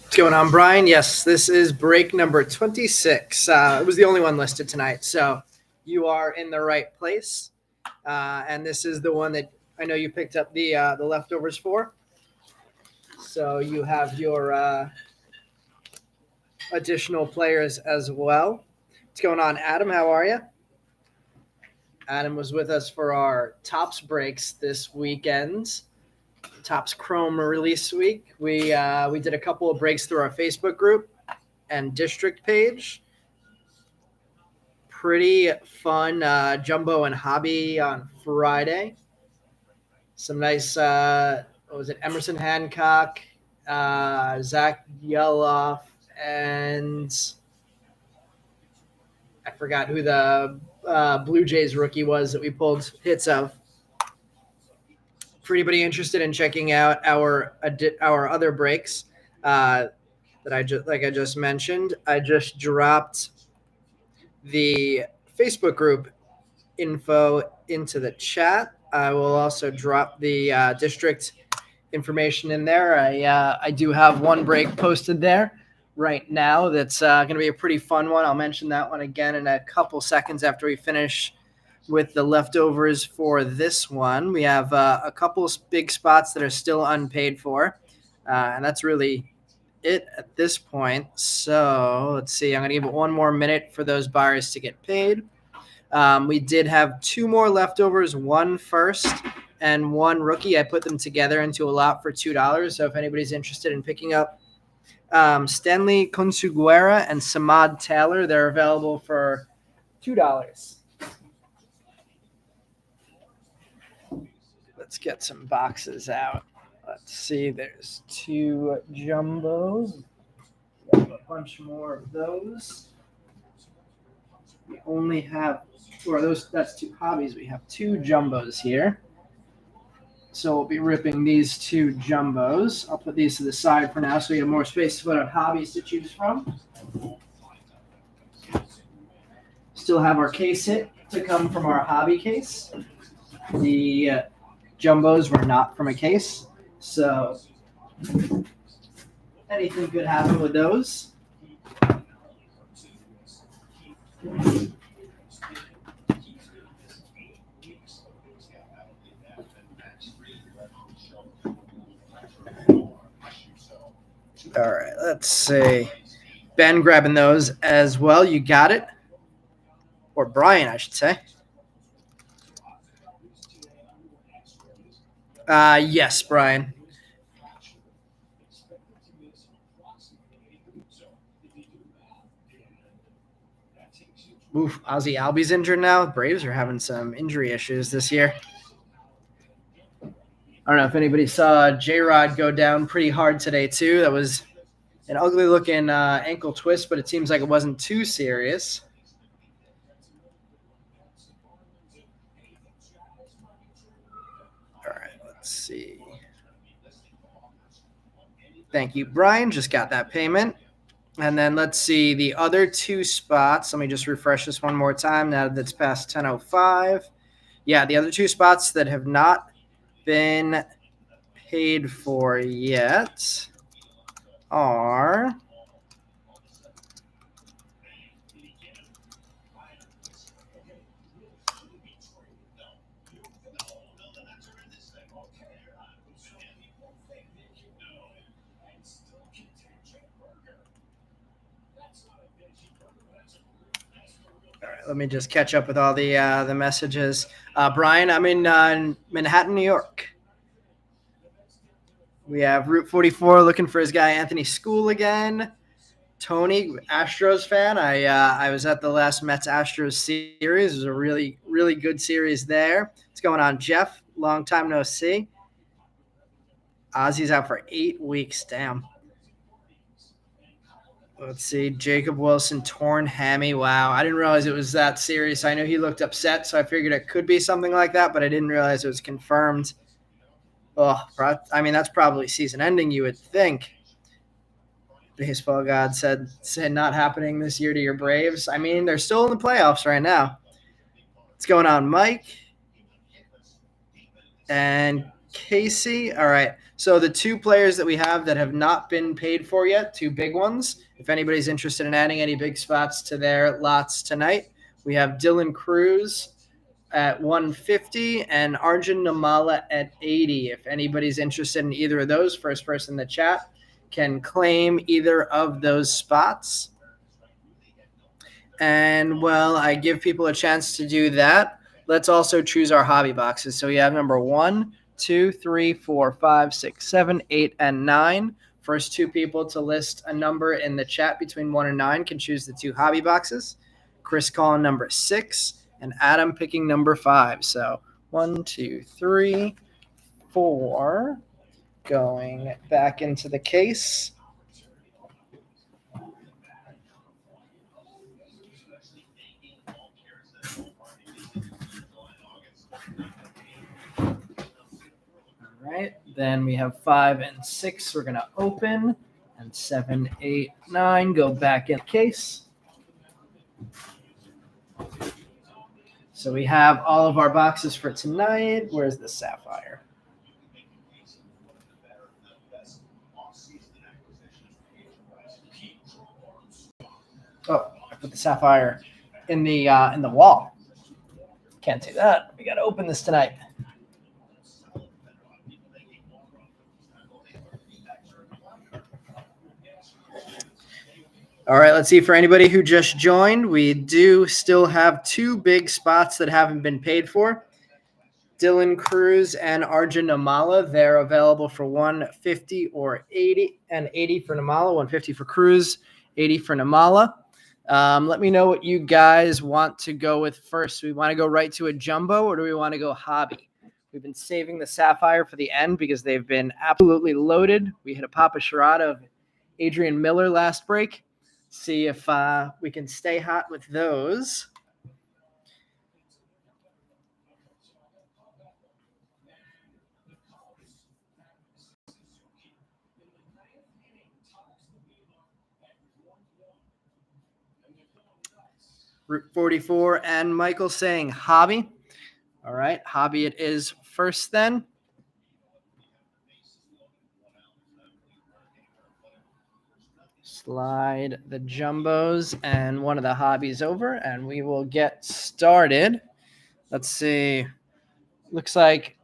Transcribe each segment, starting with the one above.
What's going on, Brian? Yes, this is break number 26. It was the only one listed tonight, so you are in the right place. And this is the one that I know you picked up the leftovers for. So you have your additional players as well. What's going on, Adam? How are you? Adam was with us for our Tops breaks this weekend. Tops Chrome release week. We did a couple of breaks through our Facebook group and district page. Pretty fun jumbo and hobby on Friday. Some nice, what was it, Emerson Hancock, Zach Yeloff, and I forgot who the Blue Jays rookie was that we pulled hits of. For anybody interested in checking out our other breaks that I just mentioned, I just dropped the Facebook group info into the chat. I will also drop the district information in there. I do have one break posted there right now that's going to be a pretty fun one. I'll mention that one again in a couple seconds after we finish with the leftovers for this one. We have a couple big spots that are still unpaid for, and that's really it at this point. So let's see. I'm going to give it one more minute for those buyers to get paid. We did have two more leftovers, one first and one rookie. I put them together into a lot for $2. So if anybody's interested in picking up Stanley Consuguera and Samad Taylor, they're available for $2. Let's get some boxes out. Let's see. There's two jumbos. We have a bunch more of those. We only have, that's two hobbies. We have two jumbos here. So we'll be ripping these two jumbos. I'll put these to the side for now so we have more space to put out hobbies to choose from. Still have our case hit to come from our hobby case. The jumbos were not from a case, so anything could happen with those. All right, let's see. Ben grabbing those as well. You got it. Or Brian, I should say. Yes, Brian. Oof, Ozzy Albies injured now. Braves are having some injury issues this year. I don't know if anybody saw J-Rod go down pretty hard today, too. That was an ugly-looking ankle twist, but it seems like it wasn't too serious. All right, let's see. Thank you, Brian. Just got that payment. And then let's see the other two spots. Let me just refresh this one more time now that it's past 10:05. Yeah, the other two spots that have not been paid for yet are let me just catch up with all the messages. Brian, I'm in Manhattan, New York. We have Route 44 looking for his guy Anthony School again. Tony, Astros fan. I was at the last Mets Astros series. It was a really, really good series there. What's going on, Jeff? Long time no see. Ozzy's out for 8 weeks. Damn. Let's see. Jacob Wilson, torn hammy. Wow. I didn't realize it was that serious. I know he looked upset, so I figured it could be something like that, but I didn't realize it was confirmed. Oh, I mean, that's probably season ending, you would think. Baseball God said not happening this year to your Braves. I mean, they're still in the playoffs right now. What's going on, Mike? And Casey. All right. So the two players that we have that have not been paid for yet, two big ones. If anybody's interested in adding any big spots to their lots tonight, we have Dylan Cruz at 150 and Arjun Namala at 80. If anybody's interested in either of those, first person in the chat can claim either of those spots. And while I give people a chance to do that, let's also choose our hobby boxes. So we have number 1, 2, 3, 4, 5, 6, 7, 8, and 9. First two people to list a number in the chat between 1 and 9 can choose the two hobby boxes. Chris calling number 6 and Adam picking number 5. So 1, 2, 3, 4. Going back into the case. All right, then we have 5 and 6 we're going to open, and 7, 8, 9 go back in the case. So we have all of our boxes for tonight. Where's the Sapphire? Oh, I put the Sapphire in the wall. Can't do that. We got to open this tonight. All right, let's see. For anybody who just joined, we do still have two big spots that haven't been paid for. Dylan Cruz and Arjun Namala. They're available for 150 or 80, and 80 for Namala, 150 for Cruz, 80 for Namala. Let me know what you guys want to go with first. Do we want to go right to a jumbo, or do we want to go hobby? We've been saving the Sapphire for the end because they've been absolutely loaded. We hit a Papa Sherrod of Adrian Miller last break. See if we can stay hot with those. Route 44 and Michael saying hobby. All right, hobby it is first then. Slide the jumbos and one of the hobbies over, and we will get started. Let's see. Looks like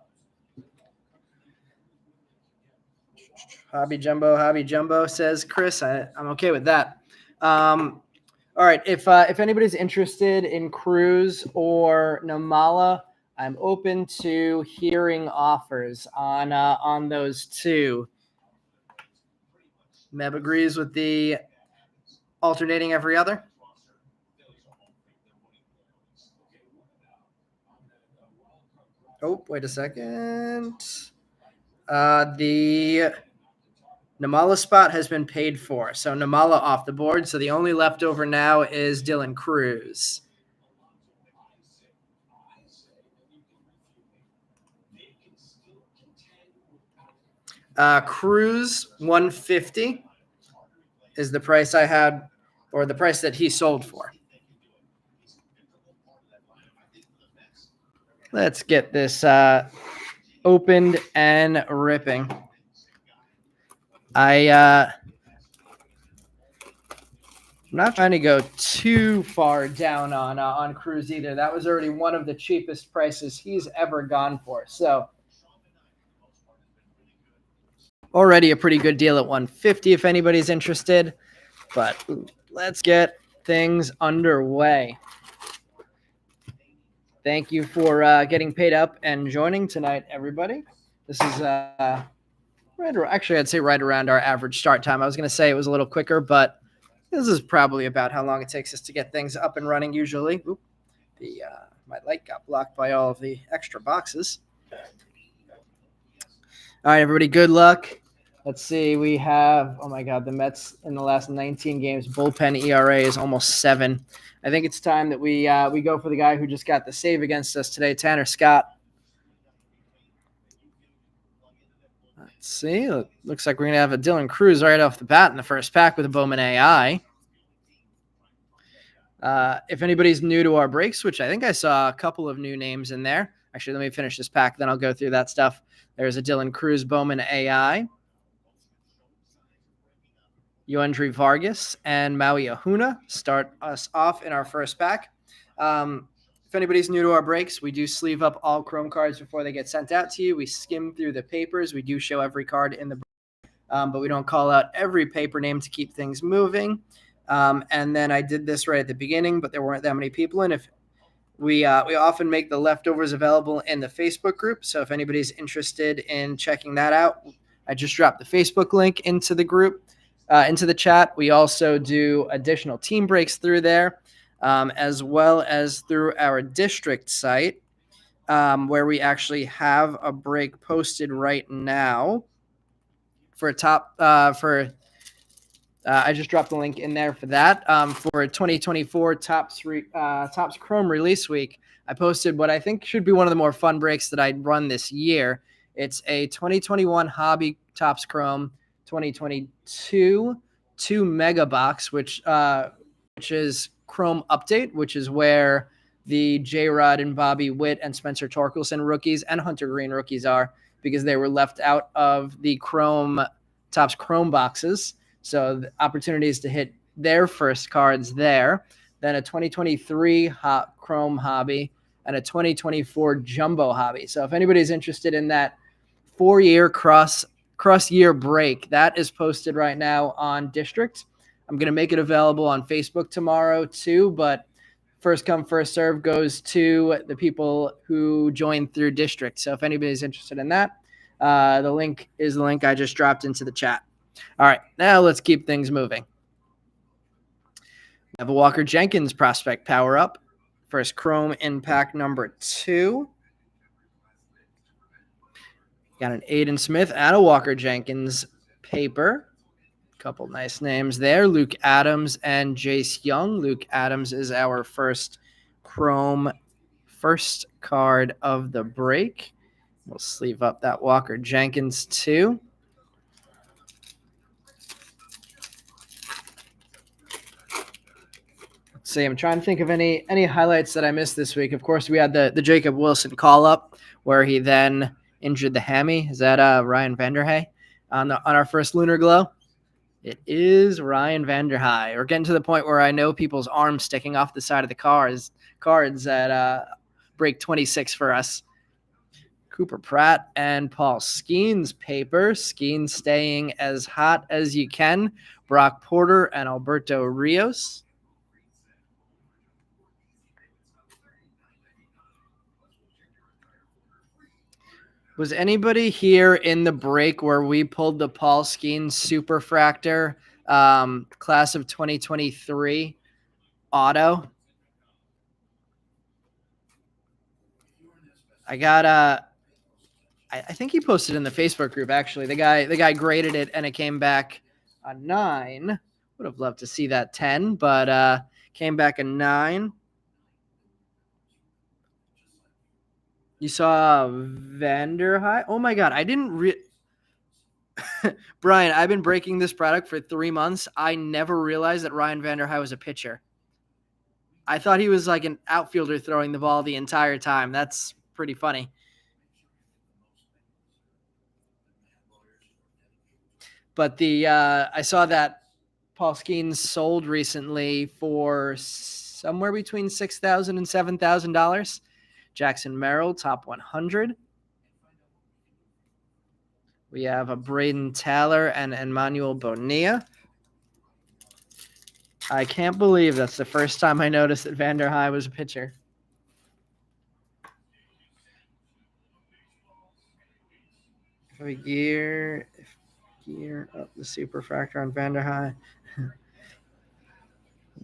hobby jumbo, says Chris. I'm okay with that. All right, if anybody's interested in Cruz or Namala, I'm open to hearing offers on those two. Meb agrees with the alternating every other. Oh, wait a second. The Namala spot has been paid for. So Namala off the board. So the only leftover now is Dylan Cruz. Cruz 150 is the price I had, or the price that he sold for. Let's get this opened and ripping. I'm not trying to go too far down on Cruz either. That was already one of the cheapest prices he's ever gone for. So already a pretty good deal at 150 if anybody's interested. But let's get things underway. Thank you for getting paid up and joining tonight, everybody. This is actually, I'd say right around our average start time. I was going to say it was a little quicker, but this is probably about how long it takes us to get things up and running usually. Oop, my light got blocked by all of the extra boxes. All right, everybody, good luck. Let's see. We have, oh my God, the Mets in the last 19 games, bullpen ERA is almost 7. I think it's time that we go for the guy who just got the save against us today, Tanner Scott. Let's see. Looks like we're going to have a Dylan Cruz right off the bat in the first pack with a Bowman AI. If anybody's new to our breaks, which I think I saw a couple of new names in there. Actually, let me finish this pack, then I'll go through that stuff. There's a Dylan Cruz Bowman AI. Yoendry Vargas and Maui Ahuna start us off in our first pack. If anybody's new to our breaks, we do sleeve up all Chrome cards before they get sent out to you. We skim through the papers. We do show every card in the but we don't call out every paper name to keep things moving. And then I did this right at the beginning, but there weren't that many people in. If we often make the leftovers available in the Facebook group. So if anybody's interested in checking that out, I just dropped the Facebook link into the group, into the chat. We also do additional team breaks through there, as well as through our district site, where we actually have a break posted right now for a top I just dropped the link in there for that. For 2024 Topps Chrome Release Week, I posted what I think should be one of the more fun breaks that I'd run this year. It's a 2021 Hobby Topps Chrome 2022 2 mega box, which is Chrome Update, which is where the J-Rod and Bobby Witt and Spencer Torkelson rookies and Hunter Green rookies are, because they were left out of the Topps Chrome boxes. So the opportunities to hit their first cards there. Then a 2023 Chrome Hobby and a 2024 Jumbo Hobby. So if anybody's interested in that 4-year cross-year break, that is posted right now on District. I'm going to make it available on Facebook tomorrow too, but first come, first serve goes to the people who joined through District. So if anybody's interested in that, the link is the link I just dropped into the chat. All right, now let's keep things moving. We have a Walker Jenkins prospect power up. First Chrome in pack number 2. Got an Aiden Smith and a Walker Jenkins paper. Couple nice names there. Luke Adams and Jace Young. Luke Adams is our first Chrome first card of the break. We'll sleeve up that Walker Jenkins too. Let's see, I'm trying to think of any highlights that I missed this week. Of course, we had the Jacob Wilson call up where he then injured the hammy. Is that Ryan Vanderhey on our first Lunar Glow? It is Ryan Vanderhey. We're getting to the point where I know people's arms sticking off the side of the cards at break 26 for us. Cooper Pratt and Paul Skeens paper. Skeens staying as hot as you can. Brock Porter and Alberto Rios. Was anybody here in the break where we pulled the Paul Skeens Superfractor class of 2023 auto? I got I think he posted in the Facebook group actually. The guy graded it and it came back a 9. Would have loved to see that 10, but came back a 9. You saw Vanderhey? Oh my God, I didn't Brian, I've been breaking this product for 3 months. I never realized that Ryan Vanderhey was a pitcher. I thought he was like an outfielder throwing the ball the entire time. That's pretty funny. But I saw that Paul Skeens sold recently for somewhere between $6,000 and $7,000. Jackson Merrill, top 100. We have a Braden Taylor and Emmanuel Bonilla. I can't believe that's the first time I noticed that Vanderhey was a pitcher. If we gear up the Superfractor on Vanderhey.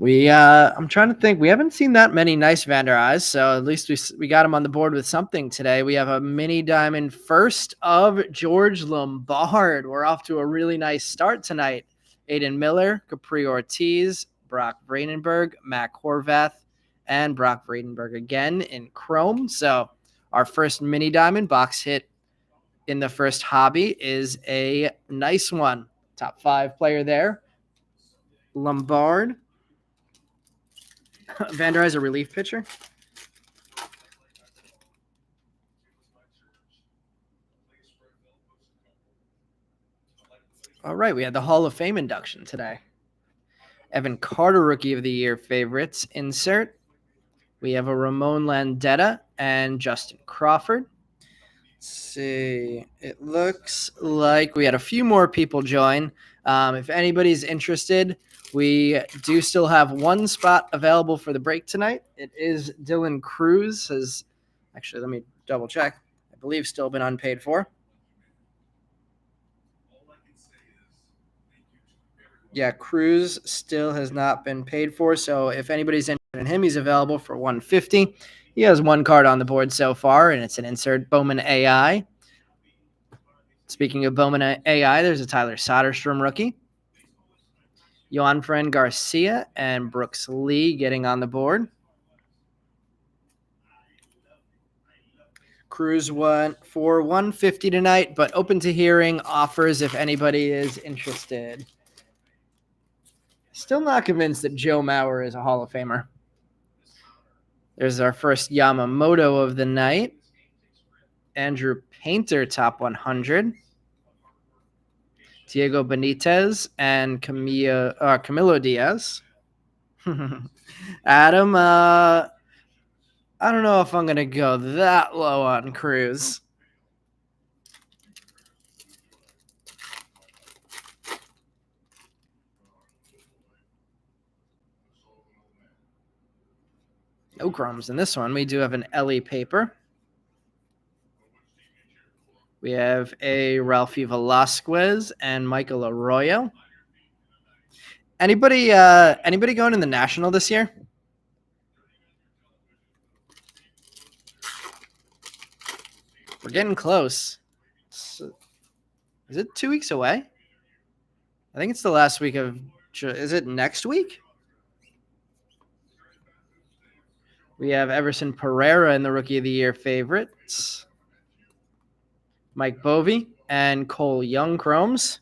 I'm trying to think. We haven't seen that many nice Vander Eyes, so at least we got him on the board with something today. We have a mini diamond first of George Lombard. We're off to a really nice start tonight. Aiden Miller, Capri Ortiz, Brock Vredenberg, Matt Horvath, and Brock Vredenberg again in chrome. So our first mini diamond box hit in the first hobby is a nice one. Top 5 player there. Lombard. Vander Eyes a relief pitcher. All right, we had the Hall of Fame induction today. Evan Carter, Rookie of the Year favorites insert. We have a Ramon Landetta and Justin Crawford. Let's see. It looks like we had a few more people join. If anybody's interested, we do still have one spot available for the break tonight. It is Dylan Cruz. Actually, let me double check. I believe still been unpaid for. Yeah, Cruz still has not been paid for. So if anybody's interested in him, he's available for $150. He has one card on the board so far, and it's an insert Bowman AI. Speaking of Bowman AI, there's a Tyler Soderstrom rookie. Yoanfran Garcia and Brooks Lee getting on the board. Cruz went for $150 tonight, but open to hearing offers if anybody is interested. Still not convinced that Joe Mauer is a Hall of Famer. There's our first Yamamoto of the night. Andrew Painter, top 100. Diego Benitez and Camilo Diaz. Adam, I don't know if I'm going to go that low on Cruz. No chromes in this one. We do have an Ellie paper. We have a Ralphie Velasquez and Michael Arroyo. Anybody going in the National this year? We're getting close. Is it 2 weeks away? I think it's the last week of. Is it next week? We have Everson Pereira in the Rookie of the Year favorites. Mike Bovey and Cole Young chromes.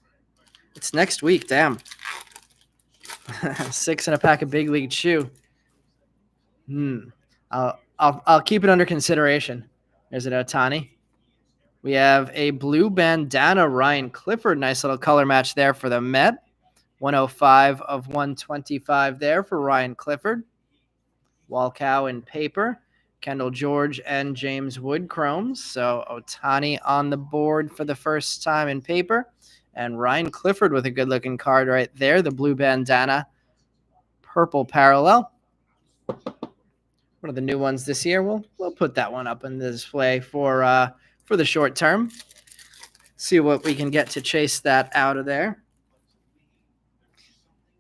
It's next week. Damn. 6 and a pack of Big League Chew. I'll keep it under consideration. There's an Ohtani. We have a blue bandana Ryan Clifford. Nice little color match there for the Met. 105 of 125 there for Ryan Clifford. Walcow in paper. Kendall George and James Wood chromes. So Ohtani on the board for the first time in paper. And Ryan Clifford with a good-looking card right there. The blue bandana. Purple parallel. One of the new ones this year. We'll put that one up in the display for the short term. See what we can get to chase that out of there.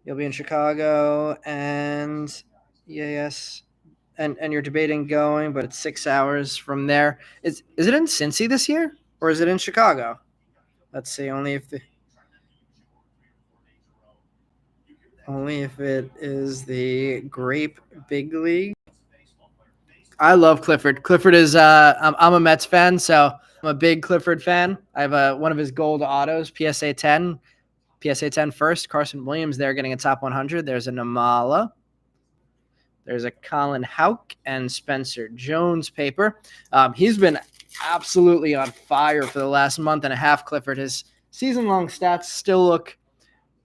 You'll be in Chicago, and yes, and you're debating going, but it's 6 hours from there. Is it in Cincy this year, or is it in Chicago? Let's see. Only if it is the Grape Big League. I love Clifford. Clifford is I'm a Mets fan, so I'm a big Clifford fan. I have one of his gold autos, PSA 10 first. Carson Williams there getting a top 100. There's a Namala. There's a Colin Houck and Spencer Jones paper. He's been absolutely on fire for the last month and a half, Clifford. His season-long stats still look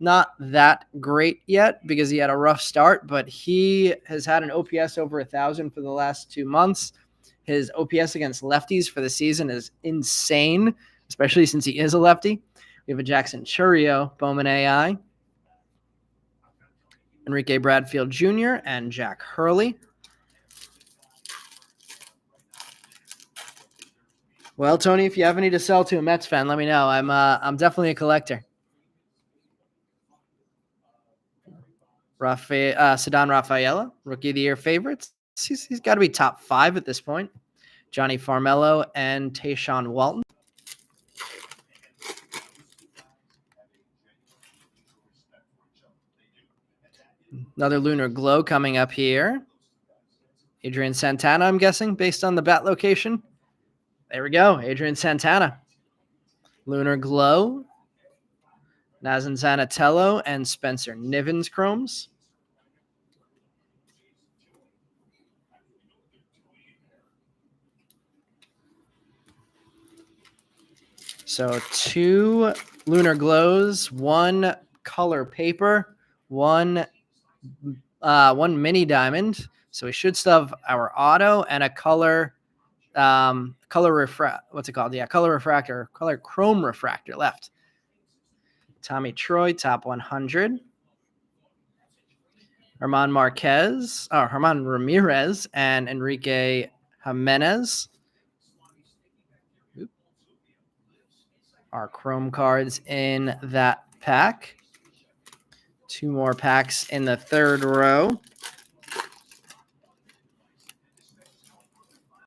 not that great yet because he had a rough start, but he has had an OPS over 1,000 for the last 2 months. His OPS against lefties for the season is insane, especially since he is a lefty. We have a Jackson Chourio, Bowman AI, Enrique Bradfield Jr., and Jack Hurley. Well, Tony, if you have any to sell to a Mets fan, let me know. I'm definitely a collector. Cedon Rafaela, Rookie of the Year favorites. He's got to be top 5 at this point. Johnny Farmello and Tayshaun Walton. Another Lunar Glow coming up here. Adrian Santana, I'm guessing, based on the bat location. There we go. Adrian Santana. Lunar Glow. Nazan Zanatello and Spencer Nivens chromes. So 2 Lunar Glows, 1 color paper, 1 mini diamond. So we should still have our auto and a color color refractor, color chrome refractor left. Tommy Troy, top 100. Herman Ramirez and Enrique Jimenez. Our chrome cards in that pack. 2 more packs in the 3rd row.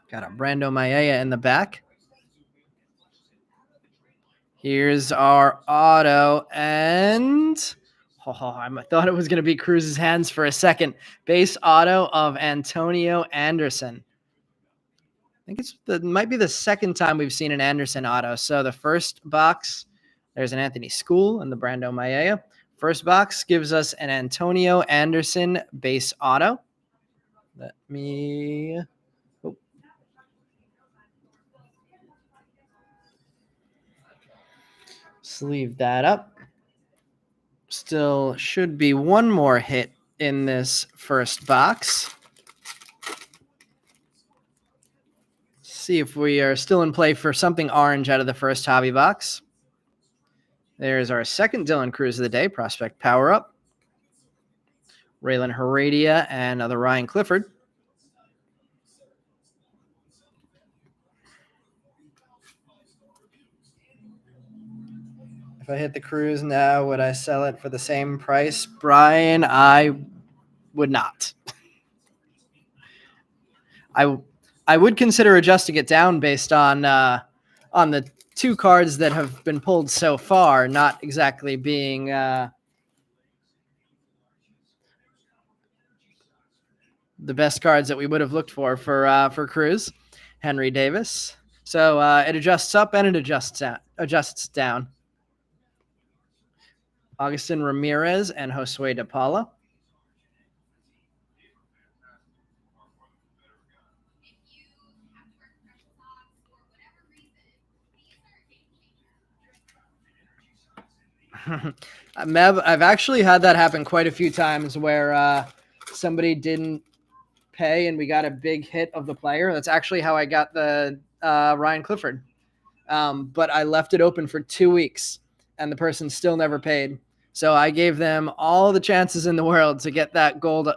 Got a Brando Mayea in the back. Here's our auto, and I thought it was going to be Cruz's hands for a second. Base auto of Antonio Anderson. I think it might be the second time we've seen an Anderson auto. So the first box, there's an Anthony School and the Brando Mayea. First box gives us an Antonio Anderson base auto. Let me... sleeve that up. Still should be 1 more hit in this first box. See if we are still in play for something orange out of the first hobby box. There's our second Dylan Cruz of the day, Prospect Power Up. Raylan Heredia and the Ryan Clifford. If I hit the Cruz now, would I sell it for the same price? Brian, I would not. I would consider adjusting it down based on the 2 cards that have been pulled so far, not exactly being the best cards that we would have looked for Cruz. Henry Davis. So it adjusts up and it adjusts down. Augustin Ramirez and Josue De Paula. Meb, I've actually had that happen quite a few times where somebody didn't pay and we got a big hit of the player. That's actually how I got the Ryan Clifford. But I left it open for 2 weeks and the person still never paid. So I gave them all the chances in the world to get that gold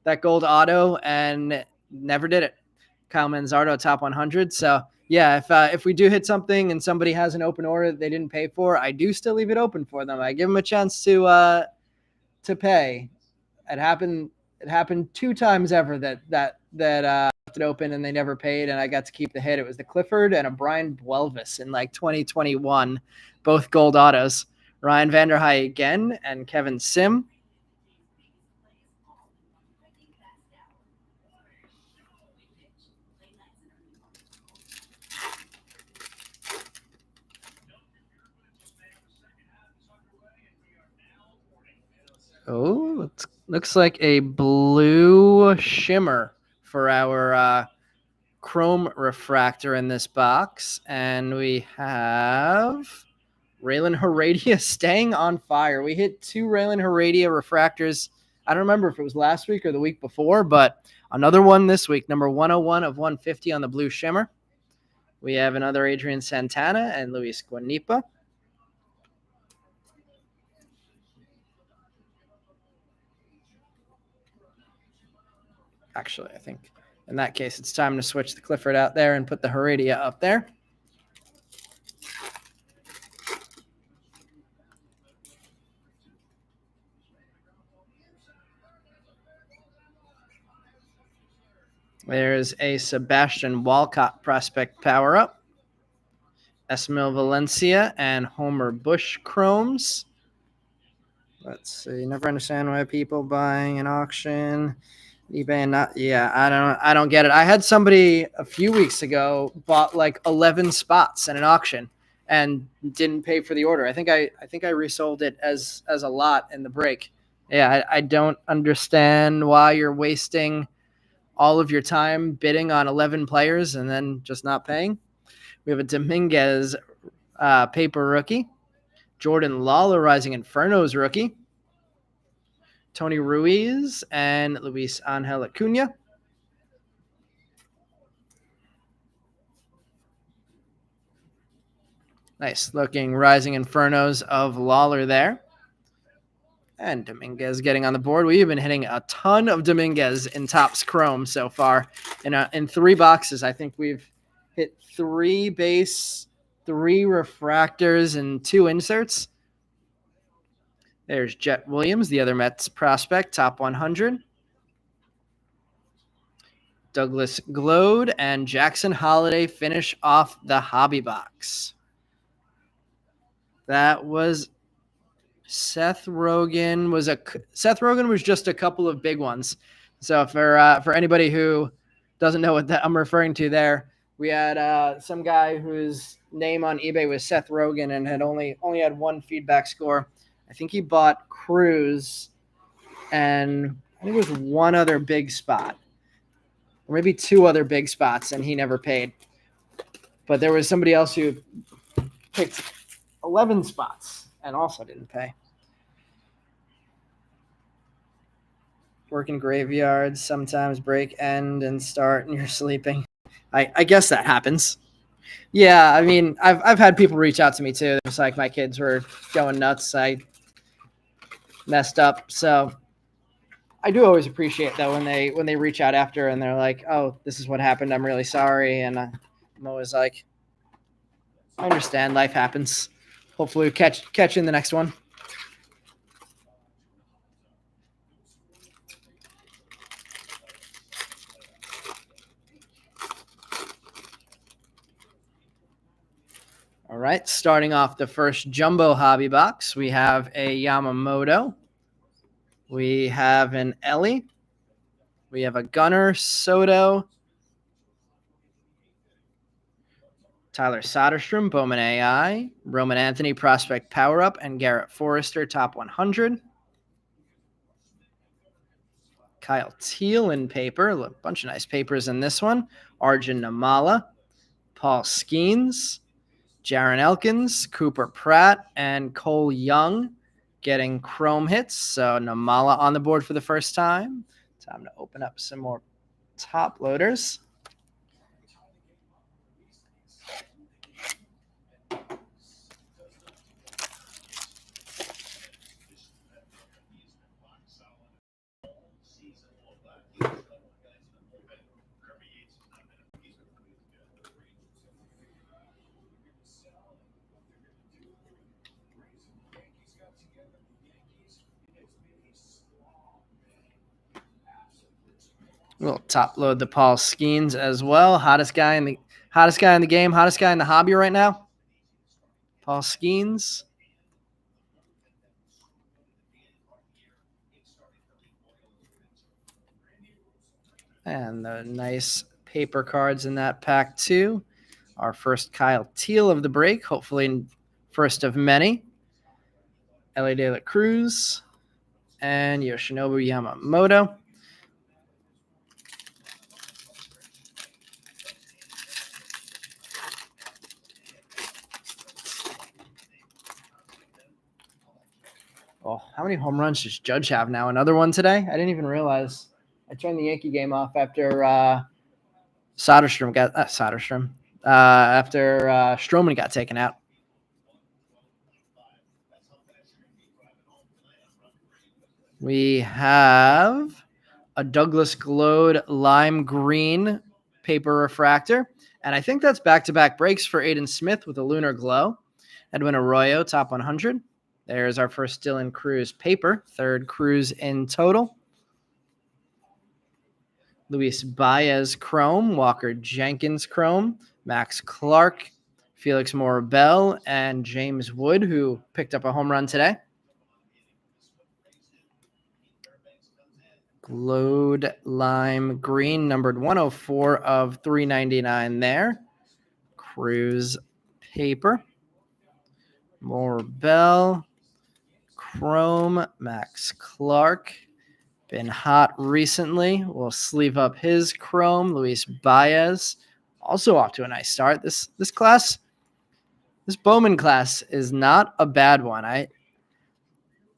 auto and never did it. Kyle Manzardo, top 100. So yeah, if we do hit something and somebody has an open order that they didn't pay for, I do still leave it open for them. I give them a chance to pay. It happened 2 times ever that left it open and they never paid, and I got to keep the hit. It was the Clifford and a Brian Buelvis in like 2021, both gold autos. Ryan Vanderhei again and Kevin Sim. Oh, looks like a blue shimmer for our chrome refractor in this box. And we have Raylan Heredia staying on fire. We hit 2 Raylan Heredia refractors. I don't remember if it was last week or the week before, but another one this week, number 101 of 150 on the blue shimmer. We have another Adrian Santana and Luis Guanipa. Actually, I think in that case, it's time to switch the Clifford out there and put the Heredia up there. There's a Sebastian Walcott prospect power-up. Esmil Valencia and Homer Bush chromes. Let's see. Never understand why people buying an auction, eBay and not. Yeah, I don't get it. I had somebody a few weeks ago bought like 11 spots in an auction and didn't pay for the order. I think I resold it as a lot in the break. Yeah, I don't understand why you're wasting all of your time bidding on 11 players and then just not paying. We have a Dominguez paper rookie, Jordan Lawler Rising Inferno's rookie, Tony Ruiz and Luis Angel Acuna. Nice looking Rising Infernos of Lawler there. And Dominguez getting on the board. We've been hitting a ton of Dominguez in Topps Chrome so far. In 3 boxes, I think we've hit 3 base, 3 refractors, and 2 inserts. There's Jet Williams, the other Mets prospect, top 100. Douglas Glode and Jackson Holiday finish off the hobby box. That was Seth Rogen was just a couple of big ones. So for anybody who doesn't know what that I'm referring to there, we had some guy whose name on eBay was Seth Rogen and had only had 1 feedback score. I think he bought Cruz and I think it was 1 other big spot. Or maybe 2 other big spots, and he never paid. But there was somebody else who picked 11 spots and also didn't pay. Working graveyards, sometimes break, end, and start, and you're sleeping. I guess that happens. Yeah, I mean, I've had people reach out to me too. It was like my kids were going nuts. I messed up, so I do always appreciate that when they reach out after and they're like, "Oh, this is what happened. I'm really sorry." And I'm always like, "I understand. Life happens. Hopefully, we'll catch you in the next one." All right, starting off the first jumbo hobby box, we have a Yamamoto. We have an Ellie. We have a Gunner, Soto, Tyler Soderstrom, Bowman AI, Roman Anthony Prospect Power Up, and Garrett Forrester Top 100. Kyle Thielen paper, a bunch of nice papers in this one. Arjun Namala, Paul Skeens, Jaron Elkins, Cooper Pratt, and Cole Young getting chrome hits. So Namala on the board for the first time. Time to open up some more top loaders. We'll top load the Paul Skeens as well. Hottest guy in the game, hottest guy in the hobby right now. Paul Skeens. And the nice paper cards in that pack too. Our first Kyle Thiel of the break, hopefully first of many. Ellie De La Cruz and Yoshinobu Yamamoto. Oh, how many home runs does Judge have now? Another one today? I didn't even realize. I turned the Yankee game off after Soderstrom got after Stroman got taken out. We have a Douglas Glode lime green paper refractor, and I think that's back-to-back breaks for Aiden Smith with a lunar glow. Edwin Arroyo, top 100. There's our first Dylan Cruz paper, 3rd Cruz in total. Luis Baez Chrome, Walker Jenkins Chrome, Max Clark, Felix Morabel, and James Wood, who picked up a home run today. Glowed Lime Green, numbered 104 of 399 there. Cruz Paper. Morabel. Chrome. Max Clark. Been hot recently. We'll sleeve up his Chrome. Luis Baez. Also off to a nice start. This class, this Bowman class is not a bad one.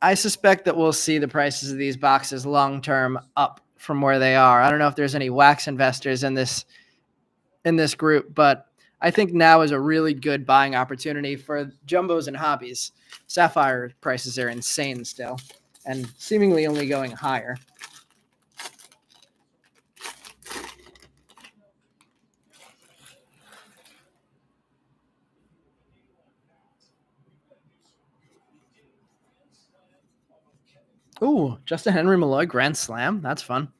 I suspect that we'll see the prices of these boxes long-term up from where they are. I don't know if there's any wax investors in this group, but I think now is a really good buying opportunity for jumbos and hobbies. Sapphire prices are insane still and seemingly only going higher. Ooh, Justin Henry Malloy Grand Slam. That's fun.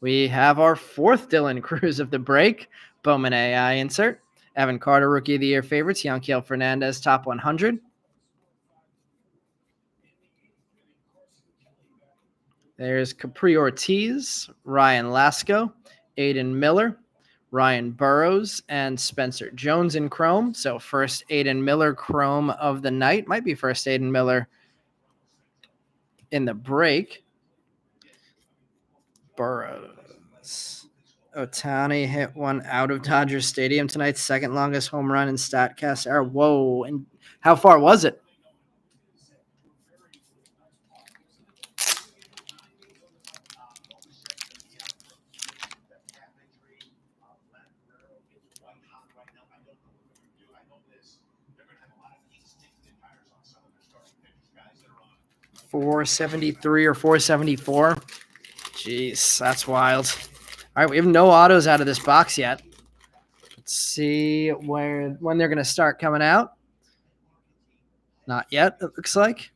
We have our fourth Dylan Cruz of the break. Bowman AI insert. Evan Carter, Rookie of the Year favorites. Yanquiel Fernandez, top 100. There's Capri Ortiz, Ryan Lasco, Aiden Miller, Ryan Burrows, and Spencer Jones in Chrome. So first Aiden Miller Chrome of the night. Might be first Aiden Miller in the break. Burrows. Ohtani hit one out of Dodger Stadium tonight. Second longest home run in StatCast era. Whoa. And how far was it? .473 or 474. Jeez, that's wild. All right, we have no autos out of this box yet. Let's see when they're going to start coming out. Not yet, it looks like.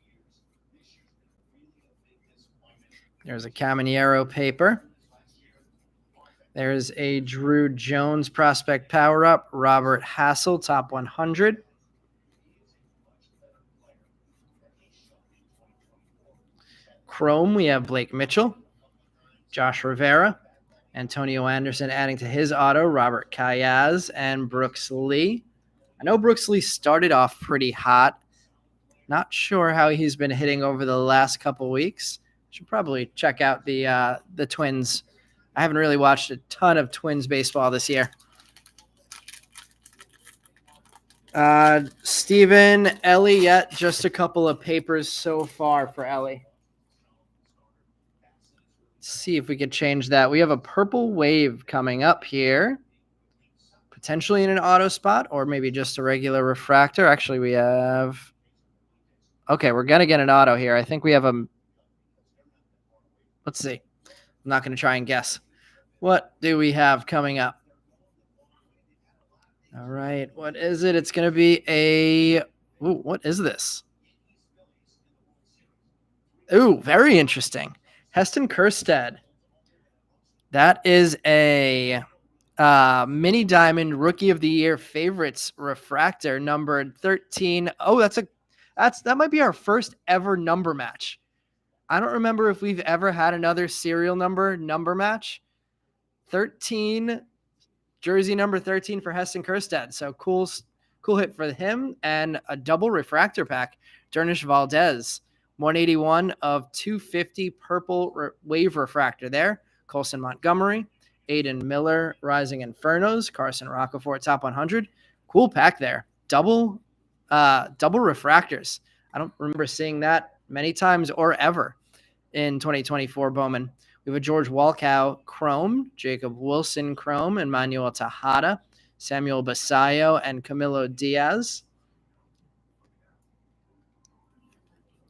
There's a Caminero paper. There's a Drew Jones prospect power-up. Robert Hassel, top 100. Chrome, we have Blake Mitchell, Josh Rivera, Antonio Anderson adding to his auto, Robert Kayaz, and Brooks Lee. I know Brooks Lee started off pretty hot. Not sure how he's been hitting over the last couple weeks. Should probably check out the Twins. I haven't really watched a ton of Twins baseball this year. Steven, Ellie, yet just a couple of papers so far for Ellie. Let's see if we could change that. We have a purple wave coming up here. Potentially in an auto spot or maybe just a regular refractor. Actually, we have... Okay, we're going to get an auto here. I think we have a... Let's see. I'm not going to try and guess. What do we have coming up? All right, what is it? It's going to be a... Ooh, what is this? Ooh, very interesting. Heston Kjerstad. That is a mini diamond Rookie of the Year favorites refractor numbered 13. Oh, that might be our first ever number match. I don't remember if we've ever had another serial number match. 13, jersey number 13 for Heston Kjerstad. So cool hit for him, and a double refractor pack. Dernish Valdez, 181 of 250 purple wave refractor there. Colson Montgomery, Aiden Miller, Rising Infernos, Carson Roccaforte, top 100. Cool pack there. Double refractors. I don't remember seeing that many times or ever in 2024 Bowman. We have a George Walkow Chrome, Jacob Wilson Chrome, Emmanuel Tejada, Samuel Basayo, and Camilo Diaz.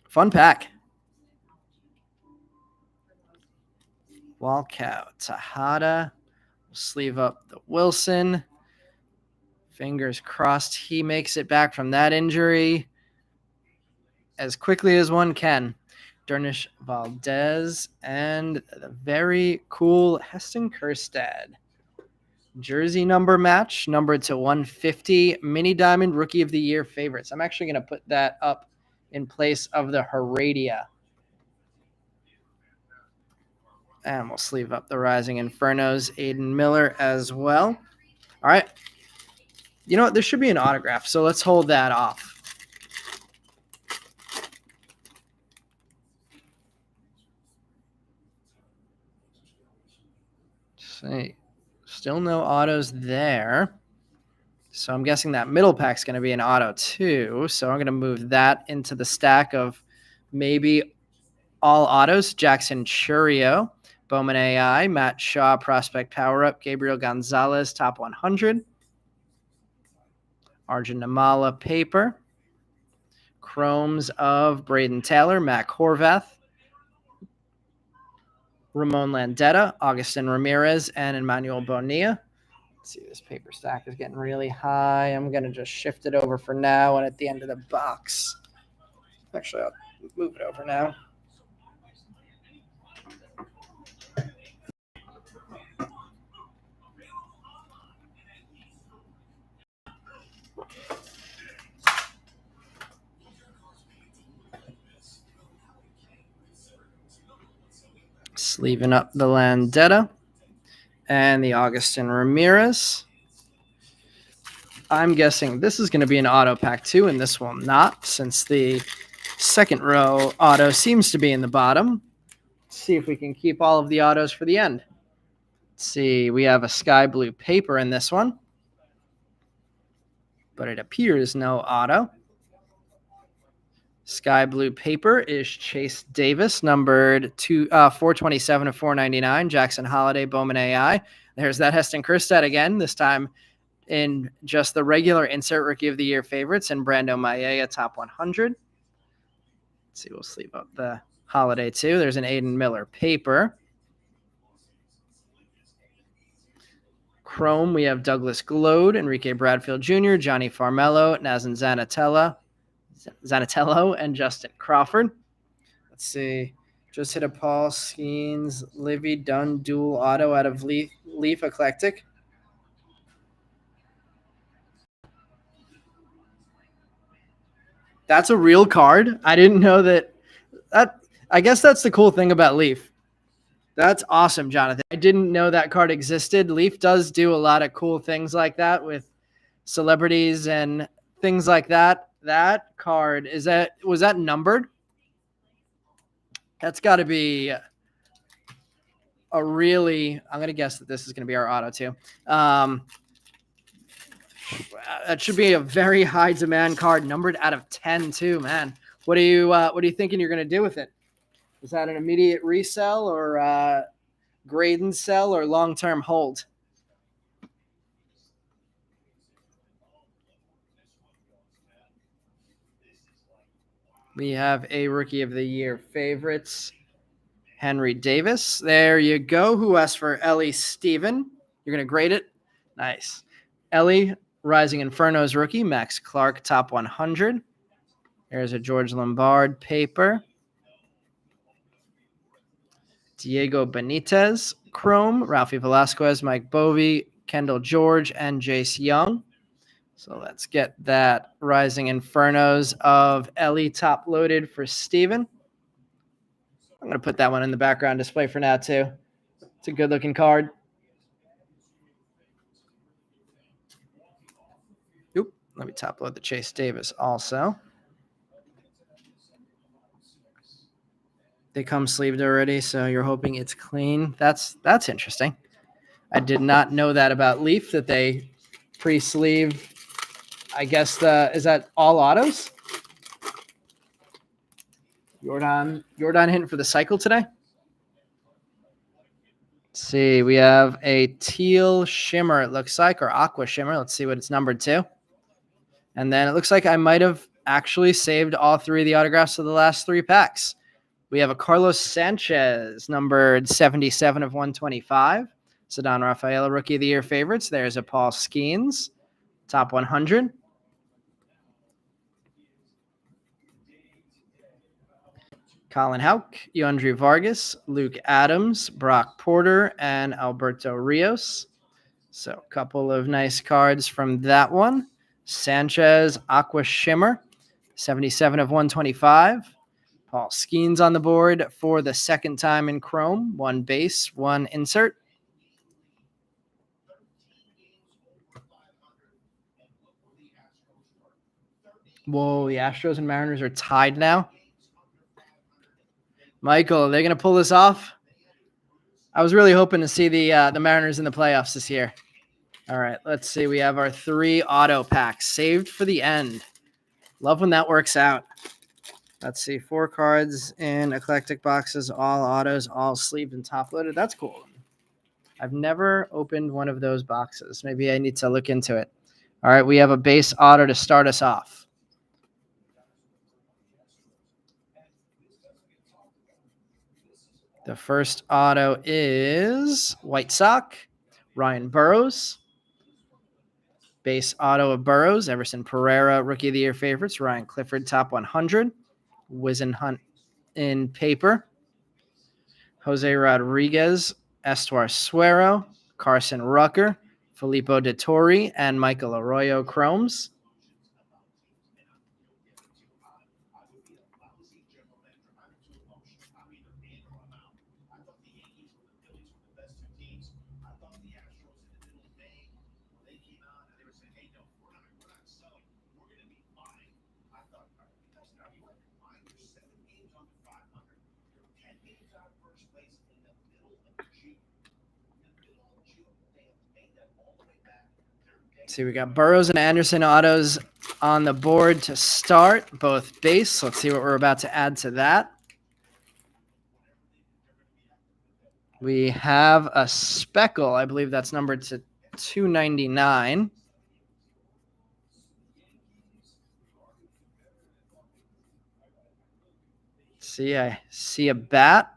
Fun pack. Walkow, Tejada. We'll sleeve up the Wilson. Fingers crossed he makes it back from that injury as quickly as one can. Dernish Valdez, and the very cool Heston Kjerstad. Jersey number match, numbered to 150. Mini Diamond Rookie of the Year favorites. I'm actually going to put that up in place of the Heredia. And we'll sleeve up the Rising Infernos, Aiden Miller as well. All right. You know what? There should be an autograph, so let's hold that off. See, still no autos there. So I'm guessing that middle pack's going to be an auto too. So I'm going to move that into the stack of maybe all autos. Jackson Churio, Bowman AI, Matt Shaw, Prospect Power Up, Gabriel Gonzalez, Top 100. Arjun Namala Paper. Chromes of Braden Taylor, Mac Horvath, Ramon Landetta, Augustin Ramirez, and Emmanuel Bonilla. Let's see, this paper stack is getting really high. I'm going to just shift it over for now and at the end of the box. Actually, I'll move it over now. Sleeving up the Landetta and the Augustin Ramirez. I'm guessing this is going to be an auto pack too, and this will not, since the second row auto seems to be in the bottom. Let's see if we can keep all of the autos for the end. Let's see, we have a sky blue paper in this one, but it appears no auto. Sky blue paper is Chase Davis, numbered 427 of 499. Jackson Holiday, Bowman AI. There's that Heston Kjerstad again, this time in just the regular insert Rookie of the Year favorites, and Brando Maia, Top 100. Let's see, we'll sleeve up the Holiday too. There's an Aiden Miller paper. Chrome, we have Douglas Glode, Enrique Bradfield Jr., Johnny Farmello, Nazan Zanatello, and Justin Crawford. Let's see. Just hit a Paul Skeens, Livy Dunn dual auto out of Leaf Eclectic. That's a real card. I didn't know that. I guess that's the cool thing about Leaf. That's awesome, Jonathan. I didn't know that card existed. Leaf does do a lot of cool things like that with celebrities and things like that. That card, was that numbered? That's got to be a really, I'm going to guess that this is going to be our auto too. That should be a very high demand card, numbered out of 10 too, man. What are you thinking you're going to do with it? Is that an immediate resell or grade and sell or long-term hold? We have a Rookie of the Year favorites, Henry Davis. There you go. Who asked for Ellie Steven? You're going to grade it? Nice. Ellie, Rising Inferno's rookie, Max Clark, Top 100. There's a George Lombard paper. Diego Benitez, Chrome, Ralphie Velasquez, Mike Bovey, Kendall George, and Jace Young. So let's get that Rising Infernos of Ellie top loaded for Steven. I'm going to put that one in the background display for now, too. It's a good-looking card. Oop, let me top load the Chase Davis also. They come sleeved already, so you're hoping it's clean. That's interesting. I did not know that about Leaf, that they pre-sleeve. I guess is that all autos? Jordan hitting for the cycle today. Let's see, we have a teal shimmer, it looks like, or aqua shimmer. Let's see what it's numbered to. And then it looks like I might have actually saved all three of the autographs of the last three packs. We have a Carlos Sanchez, numbered 77 of 125. Ceddanne Rafaela, Rookie of the Year favorites. There's a Paul Skeens, Top 100. Colin Houck, Yandri Vargas, Luke Adams, Brock Porter, and Alberto Rios. So a couple of nice cards from that one. Sanchez, Aqua Shimmer, 77 of 125. Paul Skeens on the board for the second time in Chrome. One base, one insert. Whoa, the Astros and Mariners are tied now. Michael, are they going to pull this off? I was really hoping to see the Mariners in the playoffs this year. All right, let's see. We have our 3 auto packs saved for the end. Love when that works out. Let's see. 4 cards in eclectic boxes, all autos, all sleeved and top loaded. That's cool. I've never opened one of those boxes. Maybe I need to look into it. All right, we have a base auto to start us off. The first auto is White Sox, Ryan Burrows. Base auto of Burrows, Everson Pereira, Rookie of the Year favorites, Ryan Clifford, top 100. Wizen Hunt in paper. Jose Rodriguez, Estuar Suero, Carson Rucker, Filippo de Torre, and Michael Arroyo Chromes. See, we got Burrows and Anderson autos on the board to start, both base. Let's see what we're about to add to that. We have a Speckle. I believe that's numbered to 299. See, I see a bat.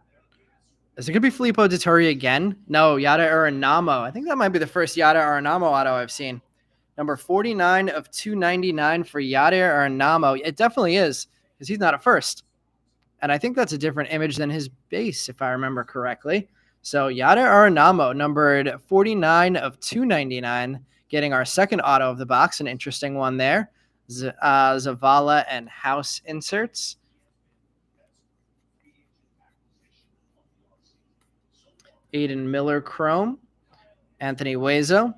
Is it going to be Filippo de Torre again? No, Yada Arenamo. I think that might be the first Yada Arenamo auto I've seen. Number 49 of 299 for Yada Arenamo. It definitely is, because he's not a first. And I think that's a different image than his base, if I remember correctly. So Yada Arenamo, numbered 49 of 299, getting our second auto of the box. An interesting one there. Zavala and House inserts. Aiden Miller Chrome, Anthony Huezo,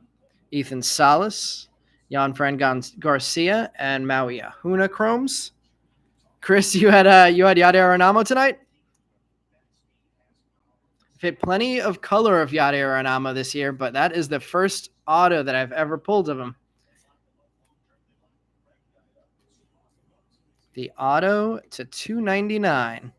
Ethan Salas, Yanfran Garcia, and Maui Ahuna Chromes. Chris, you had Yada Arenamo tonight? I've hit plenty of color of Yada Arenamo this year, but that is the first auto that I've ever pulled of him. The auto to 299.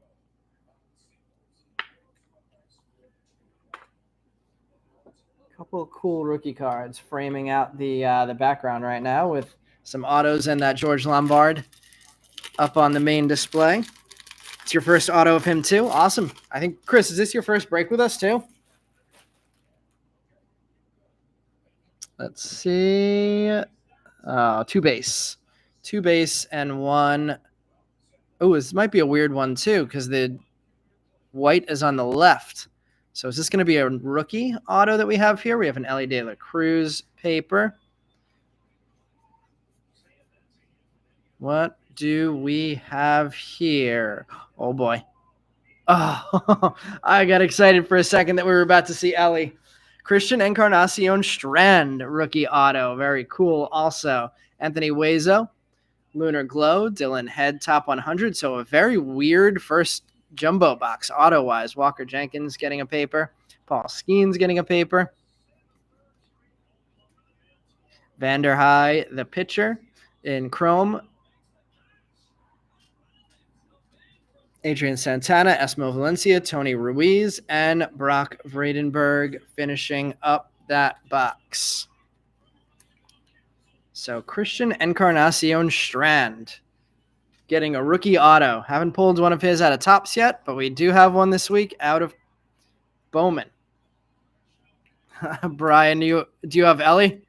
Couple of cool rookie cards framing out the background right now with some autos and that George Lombard up on the main display. It's your first auto of him too. Awesome. I think, Chris, is this your first break with us too? Let's see. 2 base. 2 base and 1. Oh, this might be a weird one too because the white is on the left. So is this going to be a rookie auto that we have here? We have an Ellie De La Cruz paper. What do we have here? Oh, boy. Oh, I got excited for a second that we were about to see Ellie. Christian Encarnacion Strand, rookie auto. Very cool also. Anthony Huezo, Lunar Glow, Dylan Head, top 100. So a very weird first jumbo box auto-wise. Walker Jenkins getting a paper. Paul Skeens getting a paper. Vander High, the pitcher in Chrome. Adrian Santana, Esmo Valencia, Tony Ruiz, and Brock Vredenberg finishing up that box. So Christian Encarnacion Strand getting a rookie auto. Haven't pulled one of his out of Topps yet, but we do have one this week out of Bowman. Brian, do you have Ellie?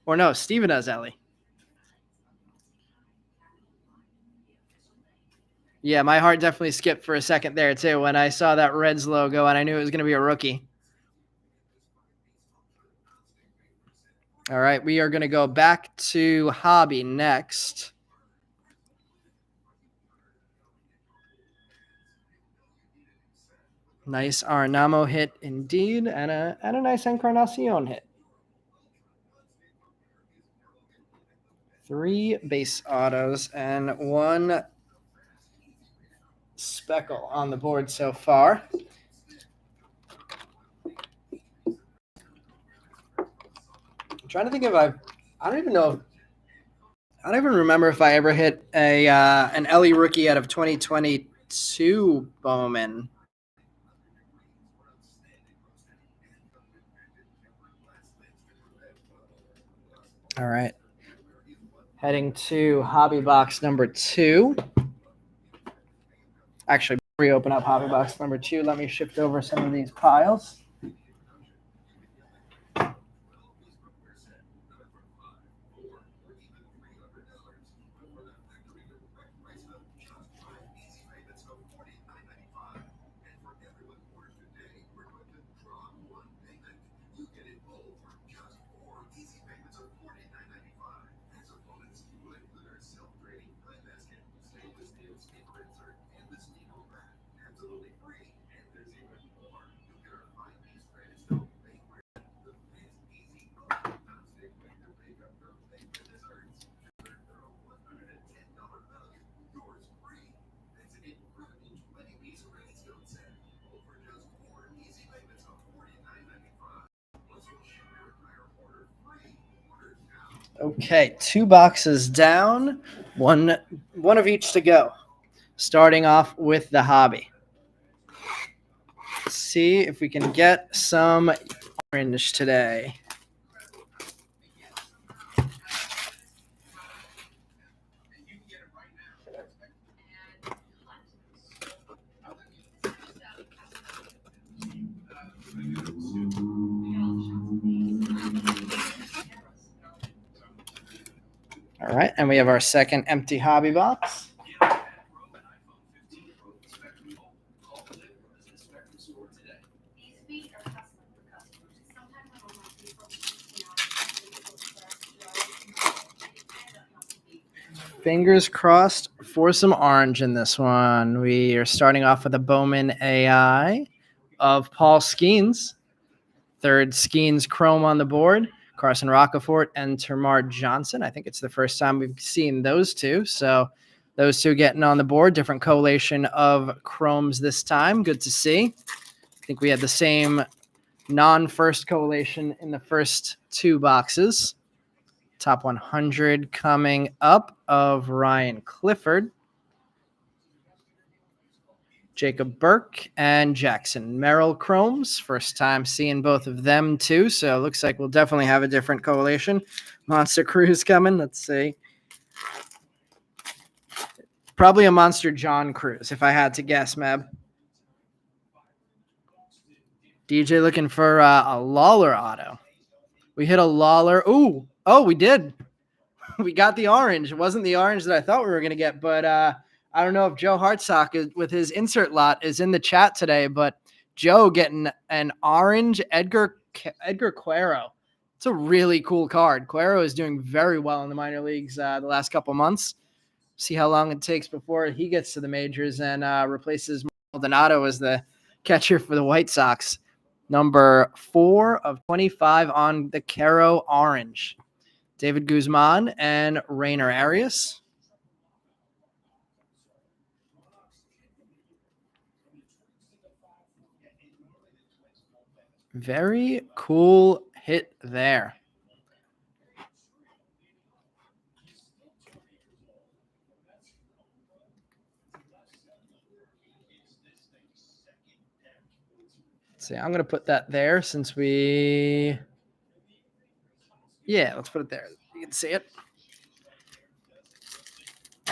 Or no, Steven has Ellie. Yeah, my heart definitely skipped for a second there, too, when I saw that Reds logo and I knew it was going to be a rookie. All right, we are going to go back to hobby next. Nice Arnamo hit indeed, and a nice Encarnacion hit. 3 base autos and 1 speckle on the board so far. I'm trying to think if I don't even know. I don't even remember if I ever hit an Ellie rookie out of 2022 Bowman. All right. Heading to hobby box number 2. Actually, before we open up hobby box number 2, let me shift over some of these piles. Okay, 2 boxes down, one of each to go. Starting off with the hobby. Let's see if we can get some orange today. All right, and we have our second empty hobby box. Fingers crossed for some orange in this one. We are starting off with a Bowman AI of Paul Skeens. 3rd Skeens Chrome on the board. Carson Roccaforte and Termarr Johnson. I think it's the first time we've seen those two. So those two getting on the board. Different collation of Chromes this time. Good to see. I think we had the same non-first collation in the first 2 boxes. Top 100 coming up of Ryan Clifford, Jacob Burke, and Jackson Merrill Chromes. First time seeing both of them too, so it looks like we'll definitely have a different collation. Monster Cruz coming. Let's see. Probably a Monster John Cruz, if I had to guess, Meb. DJ looking for a Lawler auto. We hit a Lawler. Ooh, oh, we did. We got the orange. It wasn't the orange that I thought we were going to get, but I don't know if Joe Hartsock with his insert lot is in the chat today, but Joe getting an orange Edgar Cuero. It's a really cool card. Cuero is doing very well in the minor leagues the last couple months. See how long it takes before he gets to the majors and replaces Maldonado as the catcher for the White Sox. Number 4 of 25 on the Cuero orange. David Guzman and Rainer Arias. Very cool hit there. Let's see, I'm going to put that there since we... Yeah, let's put it there. You can see it.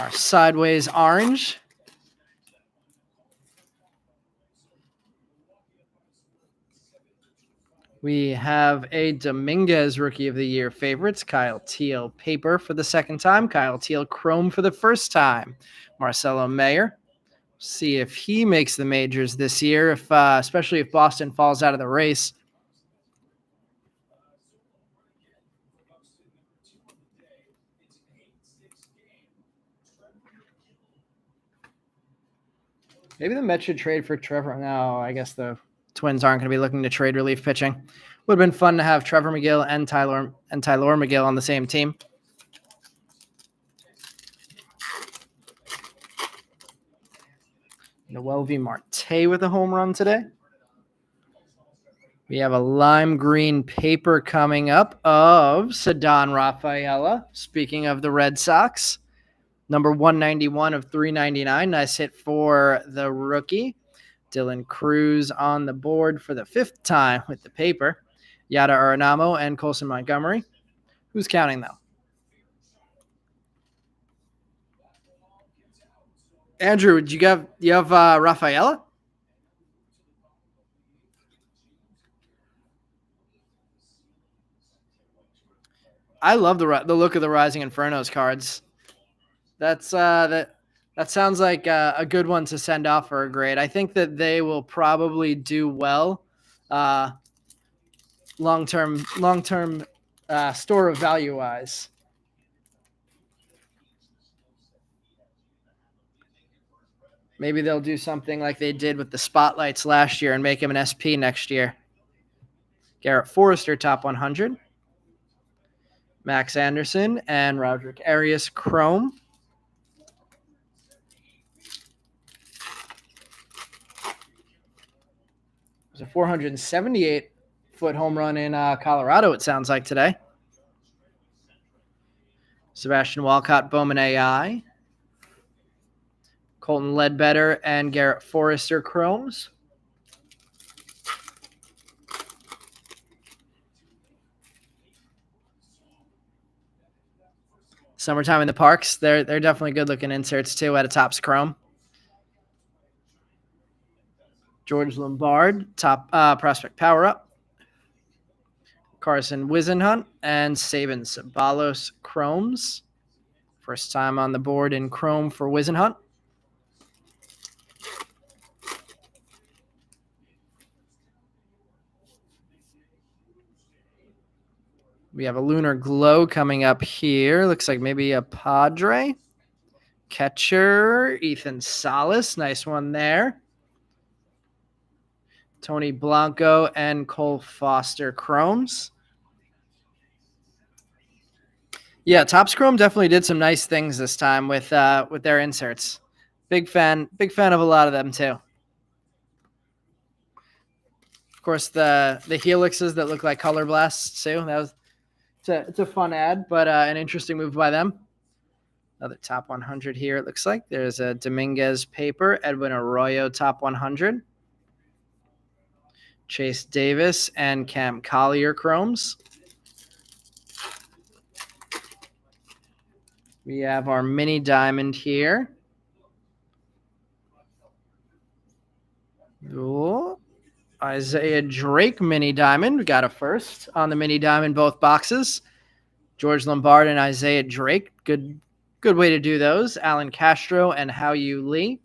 Our sideways orange. We have a Dominguez Rookie of the Year favorites. Kyle Teal paper for the second time. Kyle Teal Chrome for the first time. Marcelo Mayer. See if he makes the majors this year, especially if Boston falls out of the race. Maybe the Mets should trade for Trevor. No, I guess the Twins aren't going to be looking to trade relief pitching. Would have been fun to have Trevor McGill and Tyler McGill on the same team. Noel V. Marte with a home run today. We have a lime green paper coming up of Ceddanne Rafaela. Speaking of the Red Sox, number 191 of 399. Nice hit for the rookie. Dylan Cruz on the board for the 5th time with the paper. Yada Arenamo and Colson Montgomery. Who's counting, though? Andrew, you have Rafaela? I love the look of the Rising Infernos cards. That sounds like a good one to send off for a grade. I think that they will probably do well. Long term store of value wise. Maybe they'll do something like they did with the spotlights last year and make him an SP next year. Garrett Forrester, top 100. Max Anderson and Roderick Arias, chrome. It was a 478-foot home run in Colorado, it sounds like, today. Sebastian Walcott, Bowman AI. Colton Ledbetter and Garrett Forrester, chromes. Summertime in the Parks, they're definitely good-looking inserts, too, at a Topps Chrome. George Lombard, top prospect power-up. Carson Wisenhunt and Saban Sabalos, chromes. First time on the board in chrome for Wisenhunt. We have a Lunar Glow coming up here. Looks like maybe a Padre. Catcher, Ethan Salas. Nice one there. Tony Blanco and Cole Foster, chromes. Yeah, Topps Chrome definitely did some nice things this time with their inserts. Big fan of a lot of them too. Of course, the helixes that look like color blasts too. It's a fun ad, but an interesting move by them. Another top 100 here. It looks like there's a Dominguez paper, Edwin Arroyo top 100, Chase Davis and Cam Collier chromes. We have our mini diamond here. Ooh, Isaiah Drake mini diamond. We got a first on the mini diamond, both boxes. George Lombard and Isaiah Drake. Good way to do those. Alan Castro and Hao Yu Lee.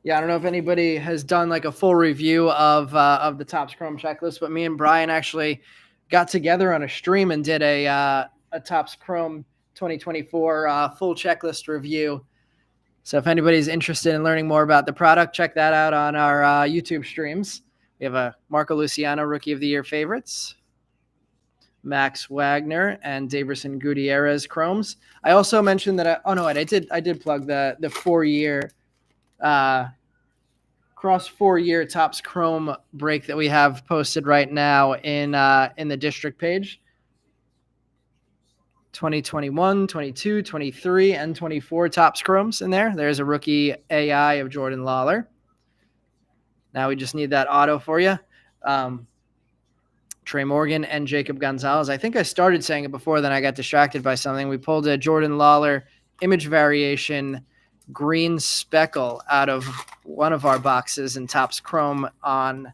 Yeah, I don't know if anybody has done like a full review of the Topps Chrome checklist, but me and Brian actually got together on a stream and did a Topps Chrome 2024 full checklist review. So if anybody's interested in learning more about the product, check that out on our YouTube streams. We have a Marco Luciano Rookie of the Year favorites, Max Wagner and Daverson Gutierrez chromes. I also mentioned that I did plug the 4-year cross 4-year Topps Chrome break that we have posted right now in the district page. 2021, 22, 23, and 24 Topps Chromes in there. There's a rookie AI of Jordan Lawler. Now we just need that auto for you. Trey Morgan and Jacob Gonzalez. I think I started saying it before, then I got distracted by something. We pulled a Jordan Lawler image variation green speckle out of one of our boxes in Topps Chrome on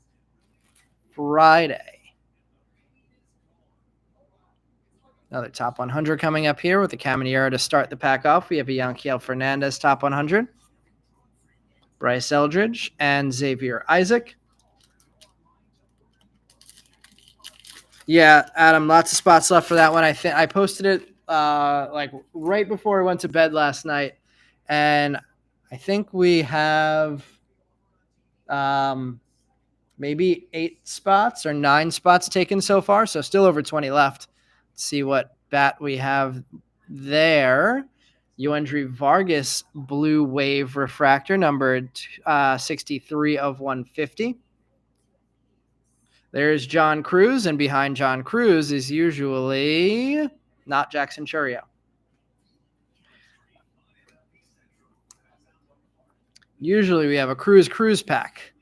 Friday. Another top 100 coming up here with the Caminero to start the pack off. We have a Yanquiel Fernandez top 100, Bryce Eldridge, and Xavier Isaac. Yeah, Adam, lots of spots left for that one. I posted it like right before I went to bed last night, and I think we have maybe 8 spots or 9 spots taken so far, so still over 20 left. Let's see what bat we have there. Yoendry Vargas Blue Wave Refractor, numbered 63 of 150. There's John Cruz, and behind John Cruz is usually not Jackson Chourio. Usually we have a Cruz pack.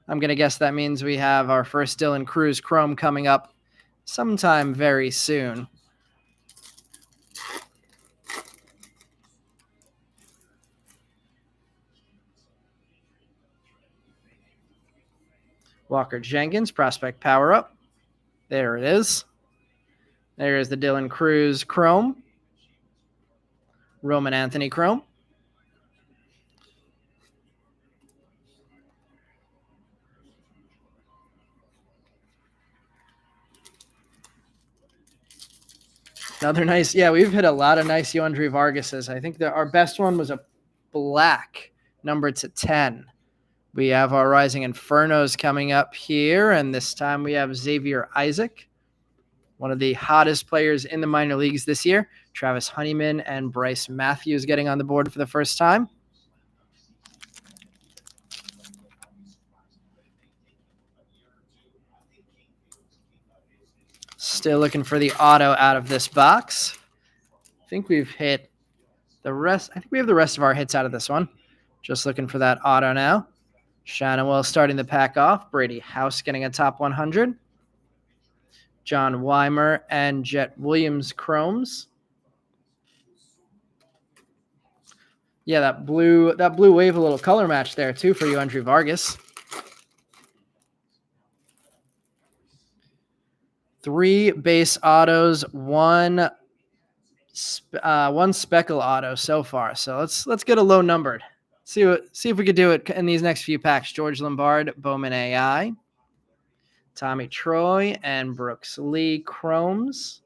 I'm going to guess that means we have our first Dylan Cruz Chrome coming up sometime very soon. Walker Jenkins, prospect power up. There it is. There's the Dylan Cruz Chrome. Roman Anthony Chrome. Another nice, yeah, we've hit a lot of nice Yoendry Vargases. I think our best one was a black, numbered to 10. We have our Rising Infernos coming up here, and this time we have Xavier Isaac, one of the hottest players in the minor leagues this year. Travis Honeyman and Bryce Matthews getting on the board for the first time. Still looking for the auto out of this box. I think we've hit the rest. I think we have the rest of our hits out of this one. Just looking for that auto now. Shannon Wells starting the pack off. Brady House getting a top 100. John Weimer and Jet Williams Chromes. Yeah, that blue wave, a little color match there too for Yoendry Vargas. 3 base autos, one speckle auto so far. So let's get a low numbered. See if we could do it in these next few packs. George Lombard, Bowman AI, Tommy Troy, and Brooks Lee Chromes.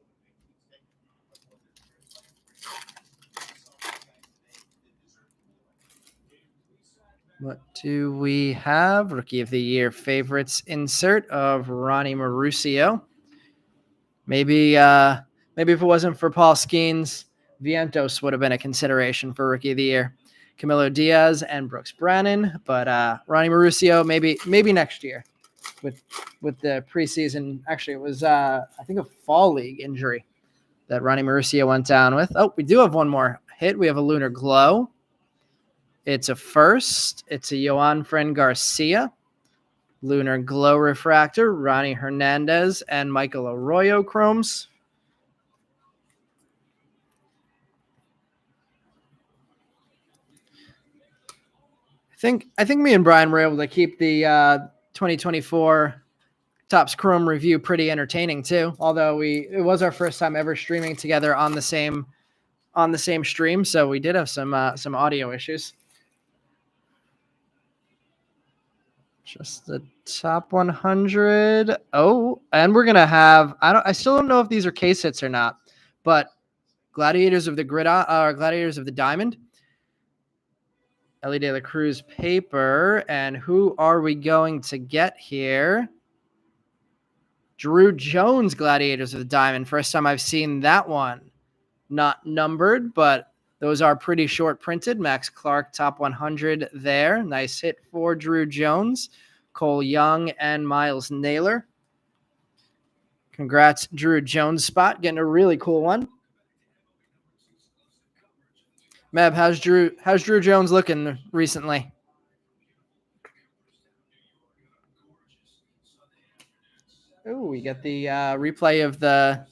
What do we have? Rookie of the Year favorites insert of Ronnie Mauricio. Maybe if it wasn't for Paul Skeens, Vientos would have been a consideration for Rookie of the Year. Camilo Diaz and Brooks Brannon, but Ronnie Mauricio maybe next year with the preseason. Actually, it was I think a fall league injury that Ronnie Mauricio went down with. Oh, we do have one more hit. We have a Lunar Glow. It's a first. It's a Yohan Fren Garcia. Lunar Glow Refractor, Ronnie Hernandez, and Michael Arroyo Chromes. I think me and Brian were able to keep the 2024 Topps Chrome review pretty entertaining too. Although it was our first time ever streaming together on the same stream, so we did have some audio issues. Just the top 100. Oh, and we're gonna have I still don't know if these are case hits or not, but Gladiators of the Gladiators of the Diamond. Ellie De La Cruz paper, and who are we going to get here? Drew Jones Gladiators of the Diamond. First time I've seen that one. Not numbered, but those are pretty short printed. Max Clark, top 100 there. Nice hit for Drew Jones, Cole Young, and Miles Naylor. Congrats, Drew Jones spot. Getting a really cool one. Meb, how's Drew Jones looking recently? Oh, we get the replay of the...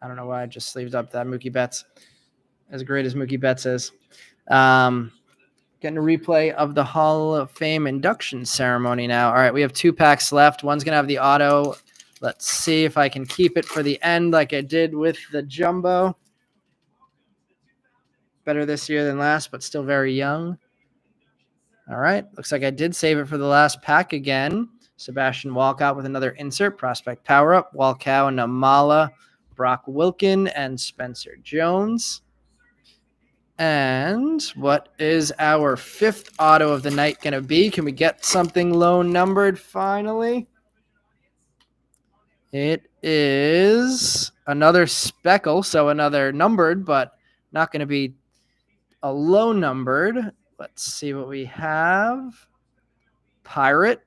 I don't know why I just sleeved up that Mookie Betts. As great as Mookie Betts is. Getting a replay of the Hall of Fame induction ceremony now. All right, we have 2 packs left. One's going to have the auto. Let's see if I can keep it for the end like I did with the jumbo. Better this year than last, but still very young. All right, looks like I did save it for the last pack again. Sebastian Walcott with another insert. Prospect power-up. Walcow, Namala, Brock Wilkin, and Spencer Jones. And what is our 5th auto of the night going to be? Can we get something low numbered finally? It is another speckle, so another numbered, but not going to be a low numbered. Let's see what we have. Pirate.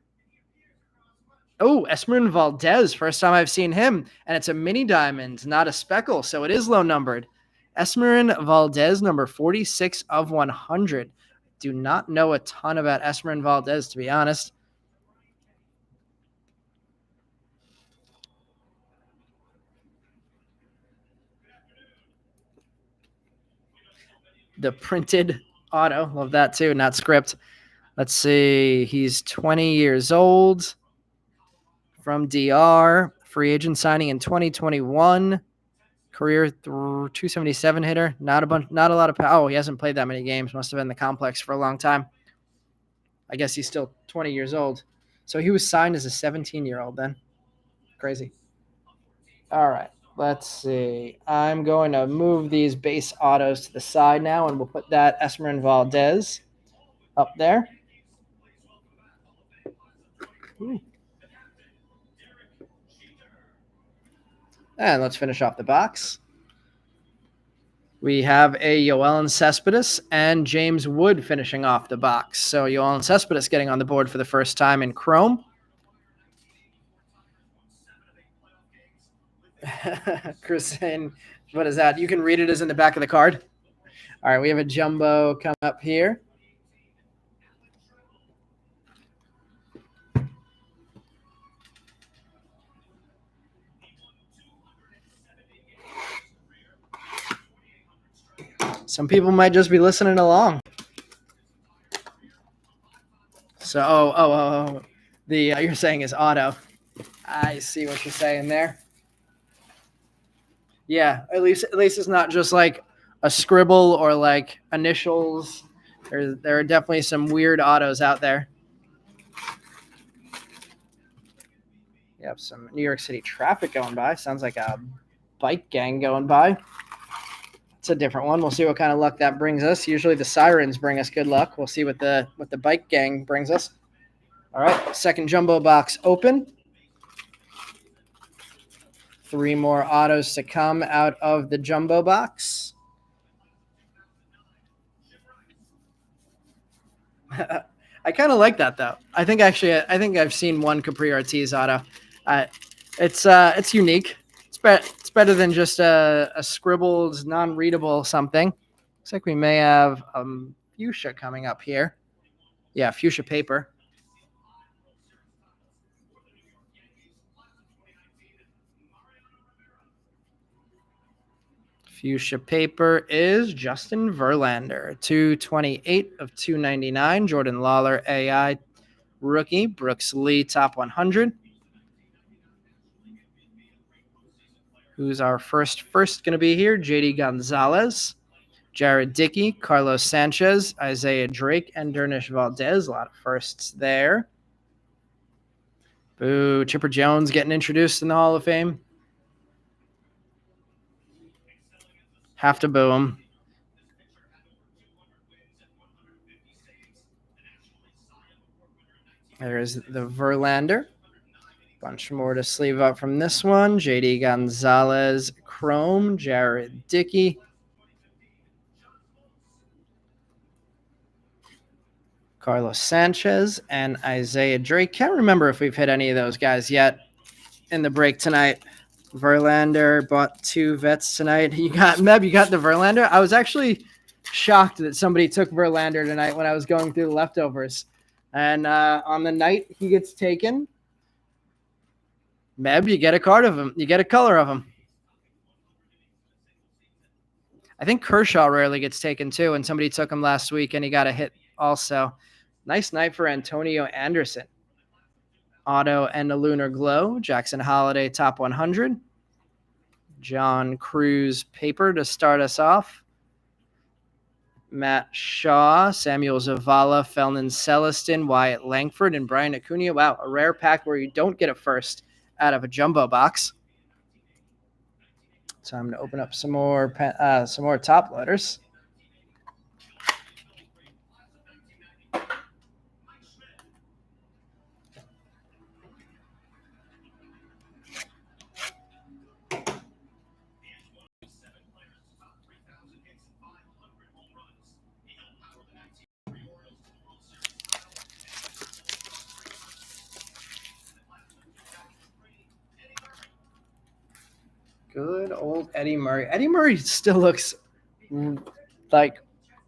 Oh, Esmeralda Valdez. First time I've seen him. And it's a mini diamond, not a speckle, so it is low numbered. Esmeralda Valdez, number 46 of 100. Do not know a ton about Esmeralda Valdez, to be honest. The printed auto. Love that too, not script. Let's see. He's 20 years old from DR. Free agent signing in 2021. Career 277 hitter. Not a lot of power. Oh, he hasn't played that many games. Must have been in the complex for a long time. I guess he's still 20 years old. So he was signed as a 17-year-old then. Crazy. All right. Let's see. I'm going to move these base autos to the side now, and we'll put that Esmeralda Valdez up there. Ooh. And let's finish off the box. We have a Yoelin Cespedes and James Wood finishing off the box. So Yoelin Cespedes getting on the board for the first time in Chrome. Kristen, what is that? You can read it as in the back of the card. All right, we have a jumbo come up here. Some people might just be listening along. So, the you're saying is auto. I see what you're saying there. Yeah, at least it's not just like a scribble or like initials. There are definitely some weird autos out there. Yep, some New York City traffic going by. Sounds like a bike gang going by. It's a different one. We'll see what kind of luck that brings us. Usually the sirens bring us good luck. We'll see what the bike gang brings us. All right, second jumbo box open. 3 more autos to come out of the jumbo box. I kind of like that though. I think I've seen one Capri Ortiz auto. It's unique. It's better than just a scribbled, non-readable something. Looks like we may have fuchsia coming up here. Yeah, fuchsia paper. Fuchsia paper is Justin Verlander, 228 of 299. Jordan Lawler, AI rookie. Brooks Lee, top 100. Who's our first going to be here? JD Gonzalez, Jared Dickey, Carlos Sanchez, Isaiah Drake, and Dernish Valdez. A lot of firsts there. Boo, Chipper Jones getting introduced in the Hall of Fame. Have to boo him. There's the Verlander. Bunch more to sleeve up from this one. JD Gonzalez, Chrome, Jared Dickey. Carlos Sanchez and Isaiah Drake. Can't remember if we've hit any of those guys yet in the break tonight. Verlander bought 2 vets tonight. You got Meb, you got the Verlander? I was actually shocked that somebody took Verlander tonight when I was going through the leftovers. And on the night he gets taken, Meb, you get a card of him. You get a color of him. I think Kershaw rarely gets taken too, and somebody took him last week and he got a hit also. Nice night for Antonio Anderson. Auto and a Lunar Glow. Jackson Holiday top 100. John Cruz paper to start us off. Matt Shaw, Samuel Zavala, Felton Celestin, Wyatt Langford, and Brian Acuna. Wow, a rare pack where you don't get a first out of a jumbo box. Time to open up some more top loaders. Good old Eddie Murray. Eddie Murray still looks like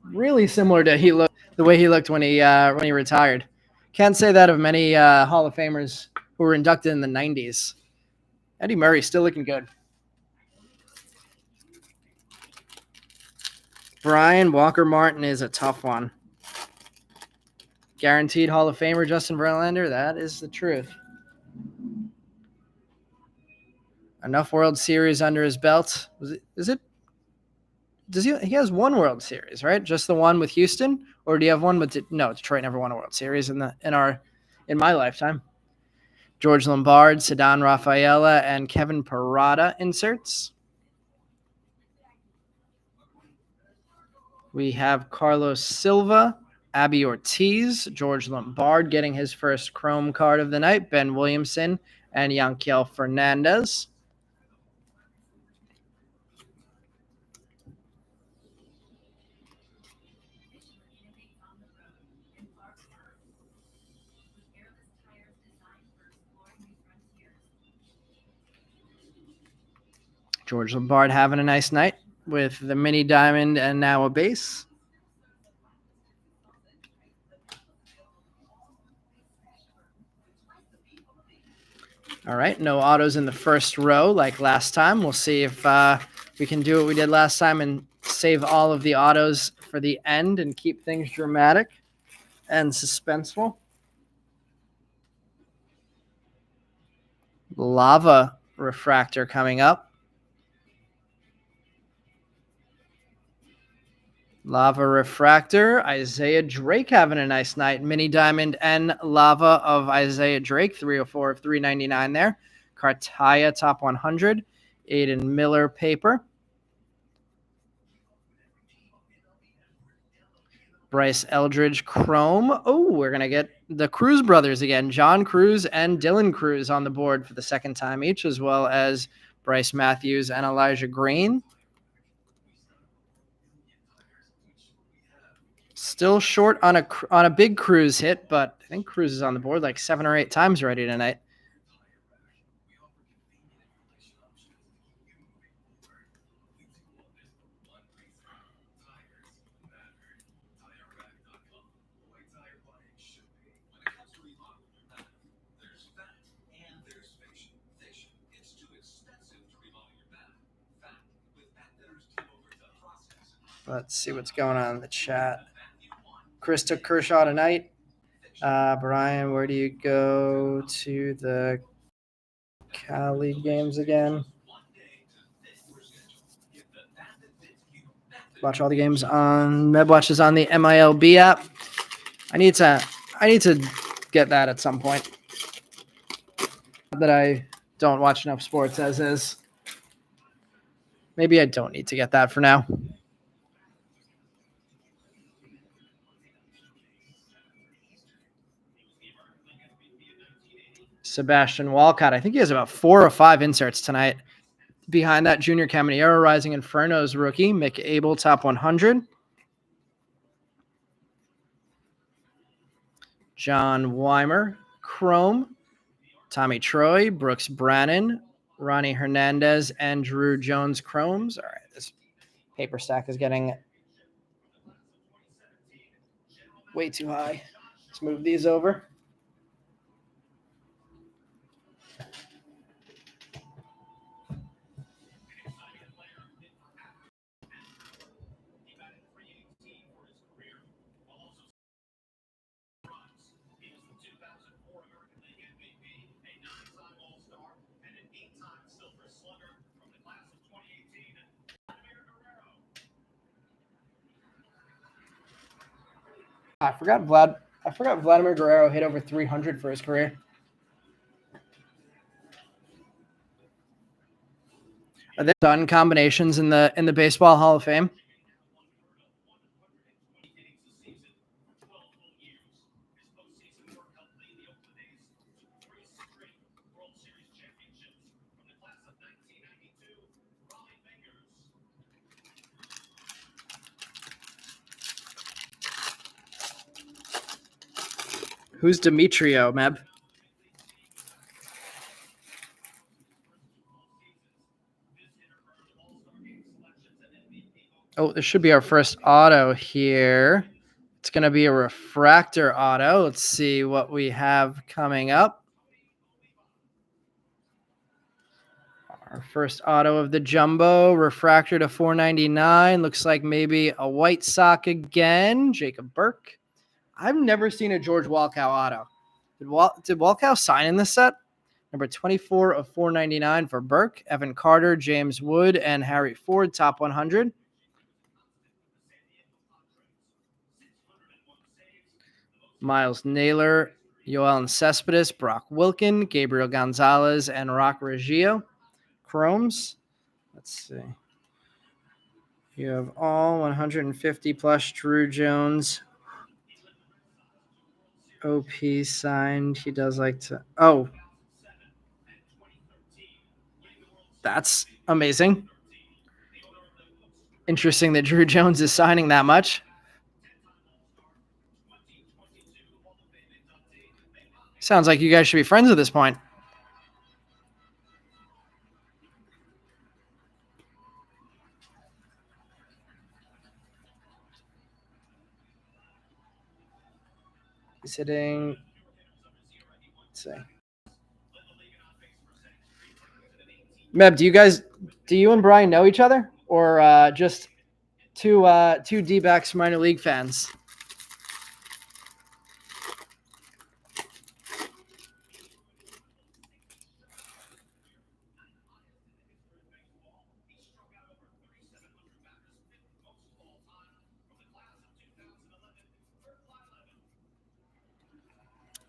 really similar to the way he looked when he retired. Can't say that of many Hall of Famers who were inducted in the 90s. Eddie Murray still looking good. Brian Walker Martin is a tough one. Guaranteed Hall of Famer Justin Verlander. That is the truth. Enough World Series under his belt. He has one World Series, right? Just the one with Houston, or do you have one with Detroit never won a World Series in my lifetime. George Lombard, Ceddanne Rafaela, and Kevin Parada inserts. We have Carlos Silva, Abby Ortiz, George Lombard getting his first Chrome card of the night, Ben Williamson, and Yanquiel Fernandez. George Lombard having a nice night with the mini diamond and now a base. All right, no autos in the first row like last time. We'll see if we can do what we did last time and save all of the autos for the end and keep things dramatic and suspenseful. Lava refractor coming up. Lava refractor, Isaiah Drake having a nice night. Mini diamond and lava of Isaiah Drake, 304 of 399 there. Cartaya top 100. Aiden Miller paper. Bryce Eldridge chrome. Oh, we're going to get the Cruz brothers again. John Cruz and Dylan Cruz on the board for the second time each, as well as Bryce Matthews and Elijah Green. Still short on a big Cruz hit, but I think Cruz is on the board like 7 or 8 times already tonight. Let's see what's going on in the chat. Chris took Kershaw tonight. Brian, where do you go to the Cali games again? Watch all the games on MedWatch is on the MILB app. I need to get that at some point. Not that I don't watch enough sports as is. Maybe I don't need to get that for now. Sebastian Walcott. I think he has about 4 or 5 inserts tonight. Behind that, Junior Caminero, Rising Inferno's rookie. Mick Abel, top 100. John Weimer, Chrome. Tommy Troy, Brooks Brannon, Ronnie Hernandez, and Drew Jones Chromes. All right, this paper stack is getting way too high. Let's move these over. I forgot Vladimir Guerrero hit over 300 for his career. Are there done combinations in the Baseball Hall of Fame? Who's Demetrio, Meb? Oh, this should be our first auto here. It's going to be a refractor auto. Let's see what we have coming up. Our first auto of the jumbo, refractor to 499. Looks like maybe a white sock again. Jacob Burke. I've never seen a George Walkow auto. Did Walkow sign in this set? Number 24 of 499 for Burke, Evan Carter, James Wood, and Harry Ford, top 100. Miles Naylor, Yoel Cespedes, Brock Wilkin, Gabriel Gonzalez, and Rock Reggio. Chromes. Let's see. You have all 150 plus Drew Jones. OP signed. He does like to. Oh, that's amazing. Interesting that Drew Jones is signing that much. Sounds like you guys should be friends at this point. He's hitting. Let's see. Meb, do you and Brian know each other, or just two D-backs minor league fans?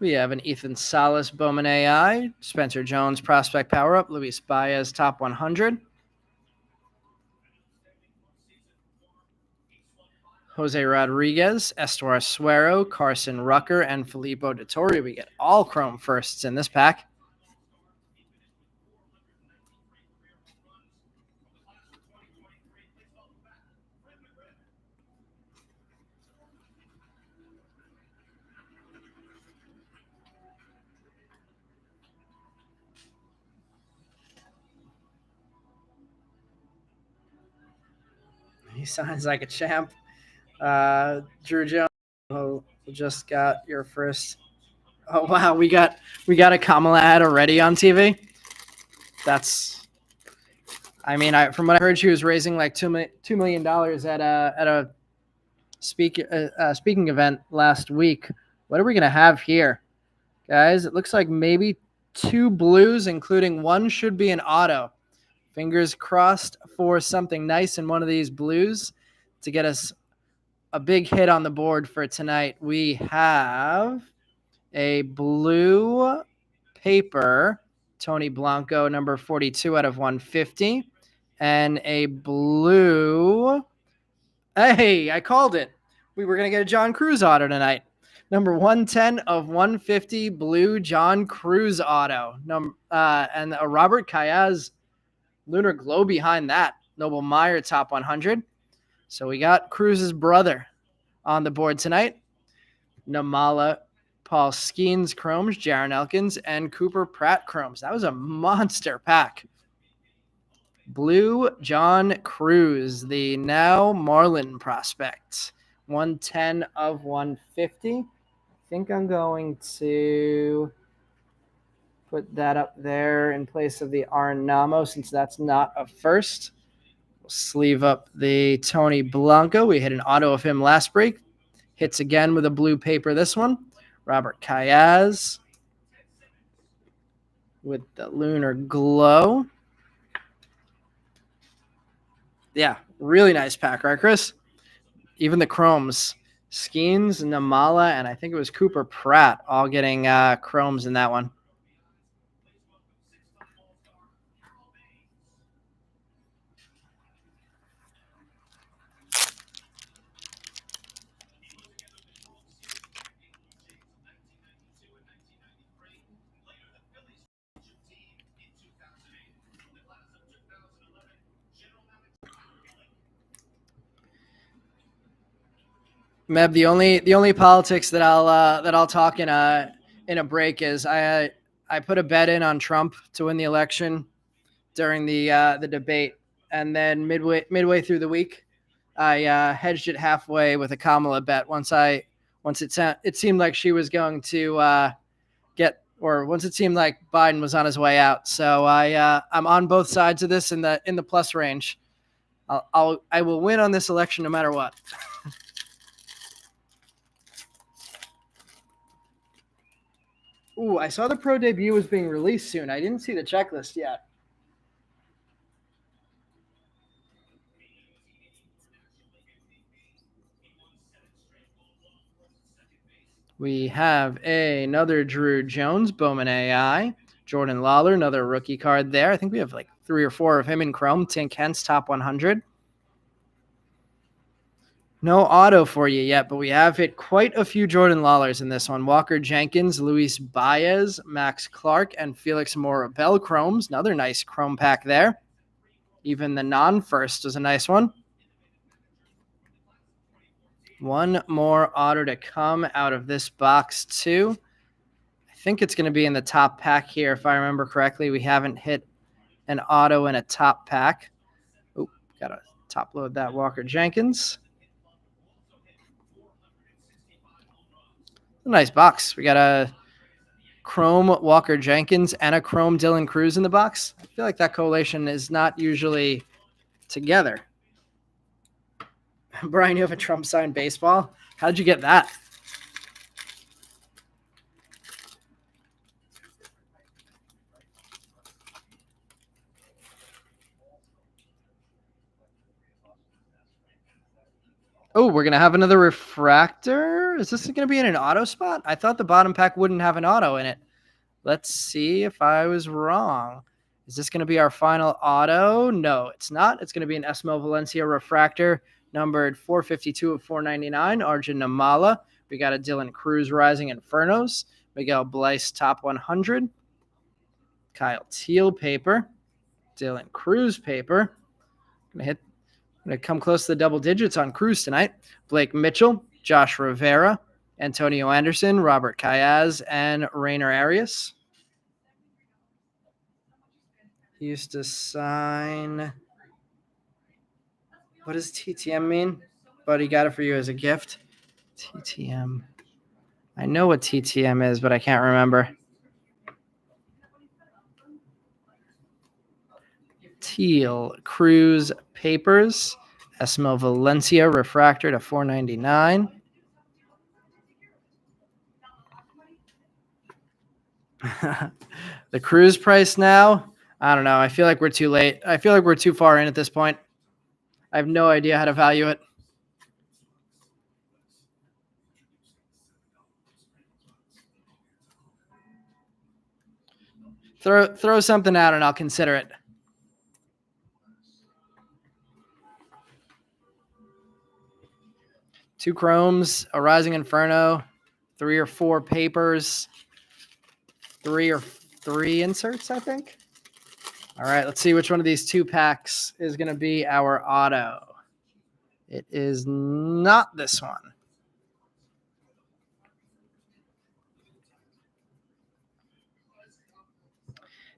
We have an Ethan Salas Bowman AI, Spencer Jones Prospect Power Up, Luis Baez Top 100, Jose Rodriguez, Estuar Suero, Carson Rucker, and Filippo Dettori. We get all chrome firsts in this pack. He sounds like a champ. Drew Jones just got your first. Oh wow, we got a Kamala ad already on TV. That's. I mean, from what I heard, she was raising like $2 million at a speaking event last week. What are we gonna have here, guys? It looks like maybe 2 blues, including one should be an auto. Fingers crossed for something nice in one of these blues to get us a big hit on the board for tonight. We have a blue paper, Tony Blanco, number 42 out of 150, and a blue. Hey, I called it. We were going to get a John Cruz auto tonight. Number 110 of 150, blue John Cruz auto. And a Robert Calles lunar glow behind that. Noble Meyer top 100. So we got Cruz's brother on the board tonight. Namala Paul Skeens chromes, Jaron Elkins, and Cooper Pratt chromes. That was a monster pack. Blue John Cruz, the now Marlin prospect. 110 of 150. I think I'm going to put that up there in place of the Arnamo since that's not a first. We'll sleeve up the Tony Blanco. We hit an auto of him last break. Hits again with a blue paper this one. Robert Calles with the lunar glow. Yeah, really nice pack, right, Chris? Even the chromes Skeens, Namala, and I think it was Cooper Pratt all getting chromes in that one. Meb, the only politics that I'll talk in a break is I put a bet in on Trump to win the election during the debate, and then midway through the week, I hedged it halfway with a Kamala bet. Once it seemed like she was going to once it seemed like Biden was on his way out, so I'm on both sides of this in the plus range. I will win on this election no matter what. Ooh, I saw the pro debut was being released soon. I didn't see the checklist yet. We have another Drew Jones, Bowman AI, Jordan Lawler, another rookie card there. I think we have like 3 or 4 of him in chrome. Tink Hence, top 100. No auto for you yet, but we have hit quite a few Jordan Lawlers in this one. Walker Jenkins, Luis Baez, Max Clark, and Felix Morabel chromes. Another nice chrome pack there. Even the non-first was a nice one. One more auto to come out of this box, too. I think it's going to be in the top pack here, if I remember correctly. We haven't hit an auto in a top pack. Oh, got to top load that Walker Jenkins. A nice box. We got a chrome Walker Jenkins and a chrome Dylan Cruz in the box. I feel like that collation is not usually together. Brian, you have a Trump signed baseball? How'd you get that? Oh, we're going to have another refractor. Is this going to be in an auto spot? I thought the bottom pack wouldn't have an auto in it. Let's see if I was wrong. Is this going to be our final auto? No, it's not. It's going to be an Esmo Valencia refractor, numbered 452 of 499, Arjun Namala. We got a Dylan Cruz Rising Infernos. Miguel Bleis top 100. Kyle Teal paper. Dylan Cruz paper. I'm going to come close to the double digits on Cruz tonight. Blake Mitchell, Josh Rivera, Antonio Anderson, Robert Cayaz, and Rainer Arias. He used to sign. What does TTM mean? But he got it for you as a gift. TTM. I know what TTM is, but I can't remember. Teal Cruz papers. Esmo Valencia refractor to 499. The Cruz price now, I don't know. I feel like we're too late. I feel like we're too far in at this point. I have no idea how to value it. Throw something out and I'll consider it. Two chromes, a Rising Inferno, 3 or 4 papers, 3 inserts, I think. All right, let's see which one of these 2 packs is going to be our auto. It is not this one.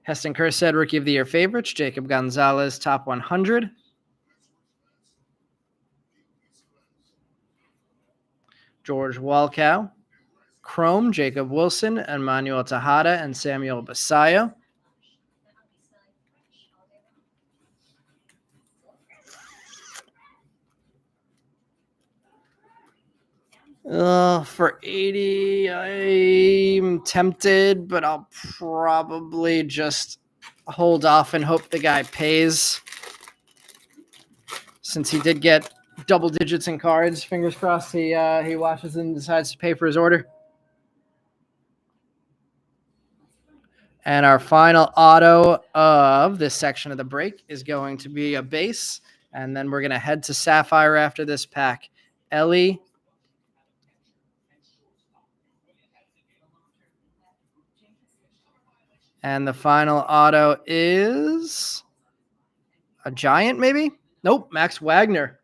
Heston Kjerstad, Rookie of the Year favorites. Jacob Gonzalez, top 100. George Walkow. Chrome, Jacob Wilson, Emmanuel Tejada, and Samuel Basayo. For 80, I'm tempted, but I'll probably just hold off and hope the guy pays. Since he did get double digits in cards. Fingers crossed he watches and decides to pay for his order. And our final auto of this section of the break is going to be a base. And then we're going to head to Sapphire after this pack. Ellie. And the final auto is a Giant, maybe? Nope, Max Wagner.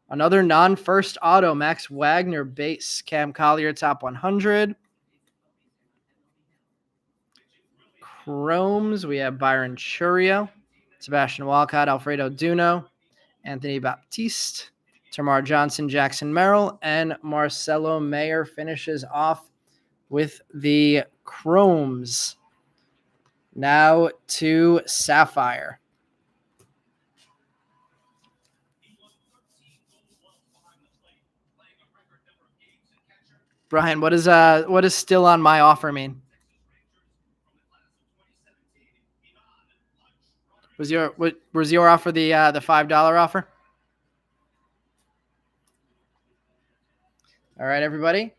Another non-first auto, Max Wagner base. Cam Collier, top 100. Chromes, we have Byron Churio, Sebastian Walcott, Alfredo Duno, Anthony Baptiste, Tamar Johnson, Jackson Merrill, and Marcelo Mayer finishes off with the Chromes. Now to Sapphire. Brian, what is still on my offer mean? Was your offer the $5 offer? All right, everybody.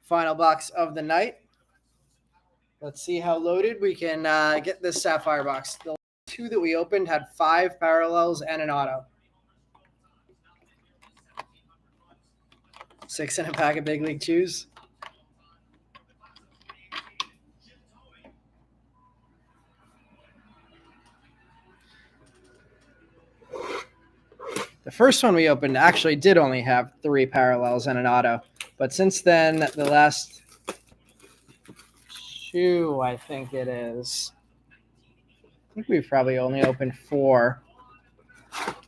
Final box of the night. Let's see how loaded we can get this Sapphire box. The two that we opened had 5 parallels and an auto. 6 in a pack of Big League Chews. The first one we opened actually did only have 3 parallels and an auto. But since then, the last 2, I think it is. I think we've probably only opened 4.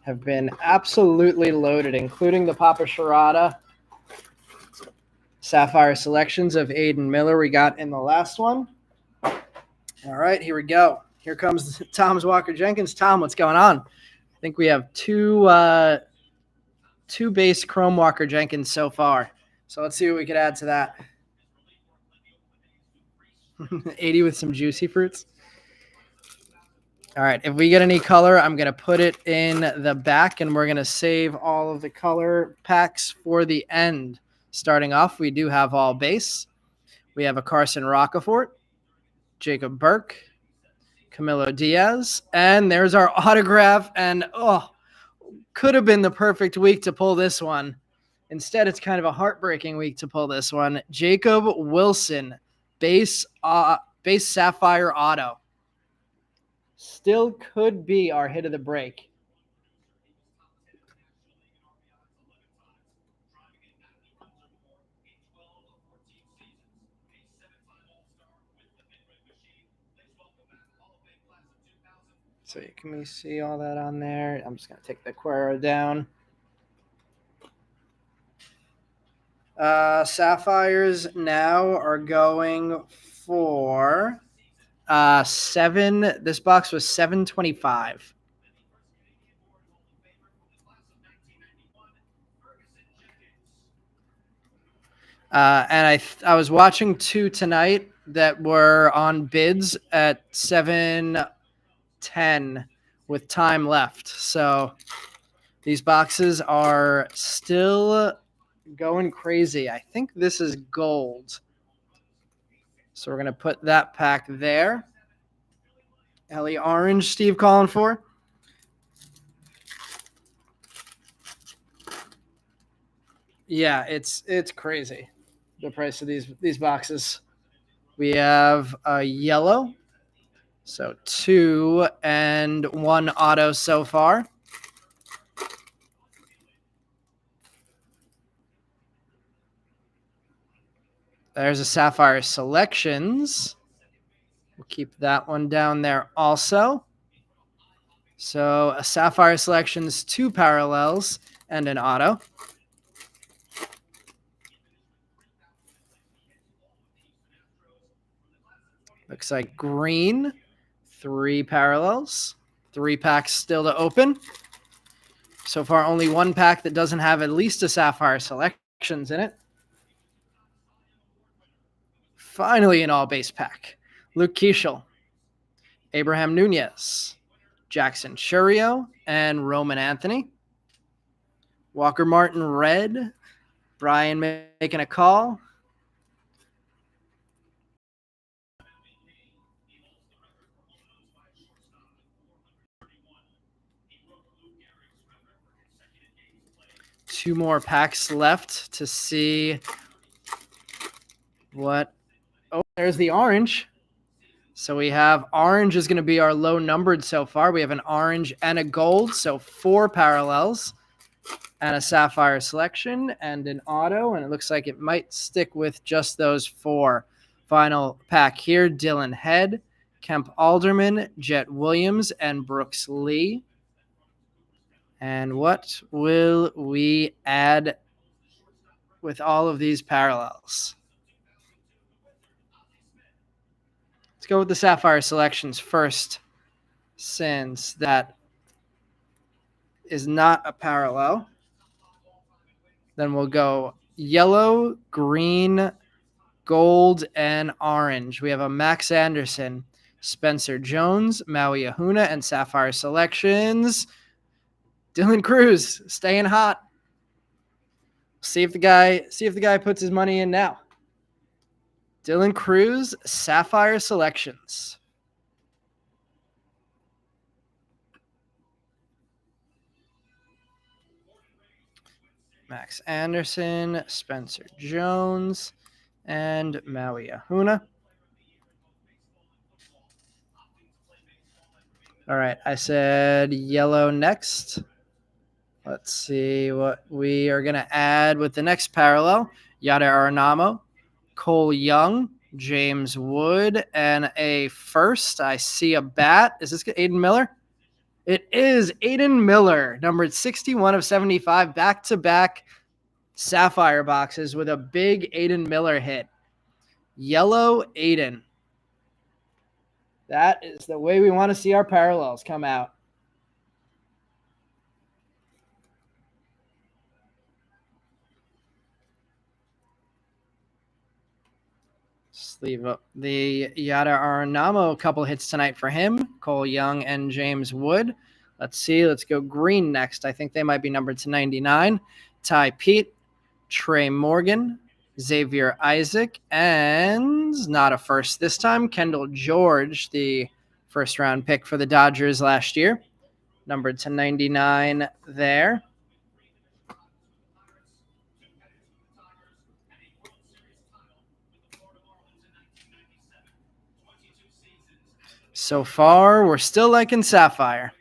Have been absolutely loaded, including the Papa Sharada Sapphire selections of Aiden Miller we got in the last one. All right, here we go. Here comes Tom's Walker Jenkins. Tom, what's going on? I think we have two base Chrome Walker Jenkins so far. So let's see what we could add to that. 80 with some juicy fruits. All right, if we get any color, I'm going to put it in the back, and we're going to save all of the color packs for the end. Starting off, we do have all base. We have a Carson Rocafort, Jacob Burke, Camilo Diaz, and there's our autograph. And could have been the perfect week to pull this one. Instead, it's kind of a heartbreaking week to pull this one. Jacob Wilson, base Sapphire auto. Still could be our hit of the break. So can we see all that on there? I'm just going to take the Quero down. Sapphires now are going for 7. This box was $7.25. And I was watching 2 tonight that were on bids at $7.10 with time left. So these boxes are still going crazy. I think this is gold. So we're going to put that pack there. Ellie Orange, Steve calling for. Yeah, it's crazy, the price of these boxes. We have a yellow. So 2 and 1 auto so far. There's a Sapphire Selections. We'll keep that one down there also. So a Sapphire Selections, 2 parallels, and an auto. Looks like green, 3 parallels, 3 packs still to open. So far, only 1 pack that doesn't have at least a Sapphire Selections in it. Finally, an all-base pack. Luke Keeschel, Abraham Nunez, Jackson Churio, and Roman Anthony. Walker Martin red. Brian making a call. Two more packs left to see what. Oh, there's the orange. So we have orange is going to be our low numbered so far. We have an orange and a gold, so 4 parallels and a sapphire selection and an auto, and it looks like it might stick with just those 4. Final pack here, Dylan Head, Kemp Alderman, Jet Williams, and Brooks Lee. And what will we add with all of these parallels? Let's go with the sapphire selections first, since that is not a parallel. Then we'll go yellow, green, gold, and orange. We have a Max Anderson, Spencer Jones, Maui Ahuna, and sapphire selections. Dylan Cruz staying hot. See if the guy puts his money in now. Dylan Cruz, sapphire selections. Max Anderson, Spencer Jones, and Maui Ahuna. All right, I said yellow next. Let's see what we are going to add with the next parallel. Yada Aranamo, Cole Young, James Wood, and a first. I see a bat. Is this Aiden Miller? It is Aiden Miller, numbered 61 of 75, back-to-back sapphire boxes with a big Aiden Miller hit. Yellow Aiden. That is the way we want to see our parallels come out. Sleeve up the Yada Aranamo. A couple hits tonight for him. Cole Young and James Wood. Let's see. Let's go green next. I think they might be numbered to 99. Ty Pete, Trey Morgan, Xavier Isaac, and not a first this time, Kendall George, the first-round pick for the Dodgers last year, numbered to 99 there. So far, we're still liking Sapphire.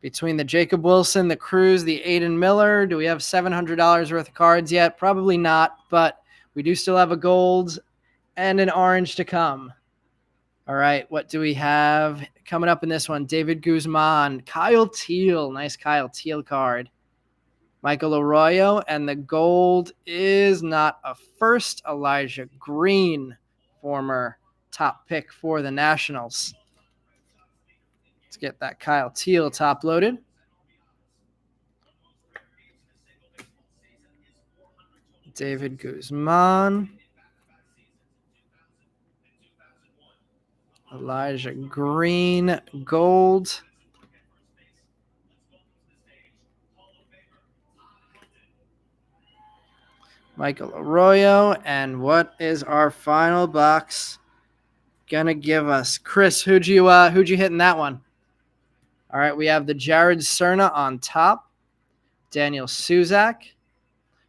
Between the Jacob Wilson, the Cruz, the Aiden Miller, do we have $700 worth of cards yet? Probably not, but we do still have a gold and an orange to come. All right, what do we have coming up in this one? David Guzman, Kyle Teal, nice Kyle Teal card. Michael Arroyo, and the gold is not a first. Elijah Green, former top pick for the Nationals. Let's get that Kyle Teal top loaded. David Guzman. Elijah Green, gold. Michael Arroyo. And what is our final box gonna give us? Chris, who'd you hit in that one? All right, we have the Jared Cerna on top, Daniel Suzak,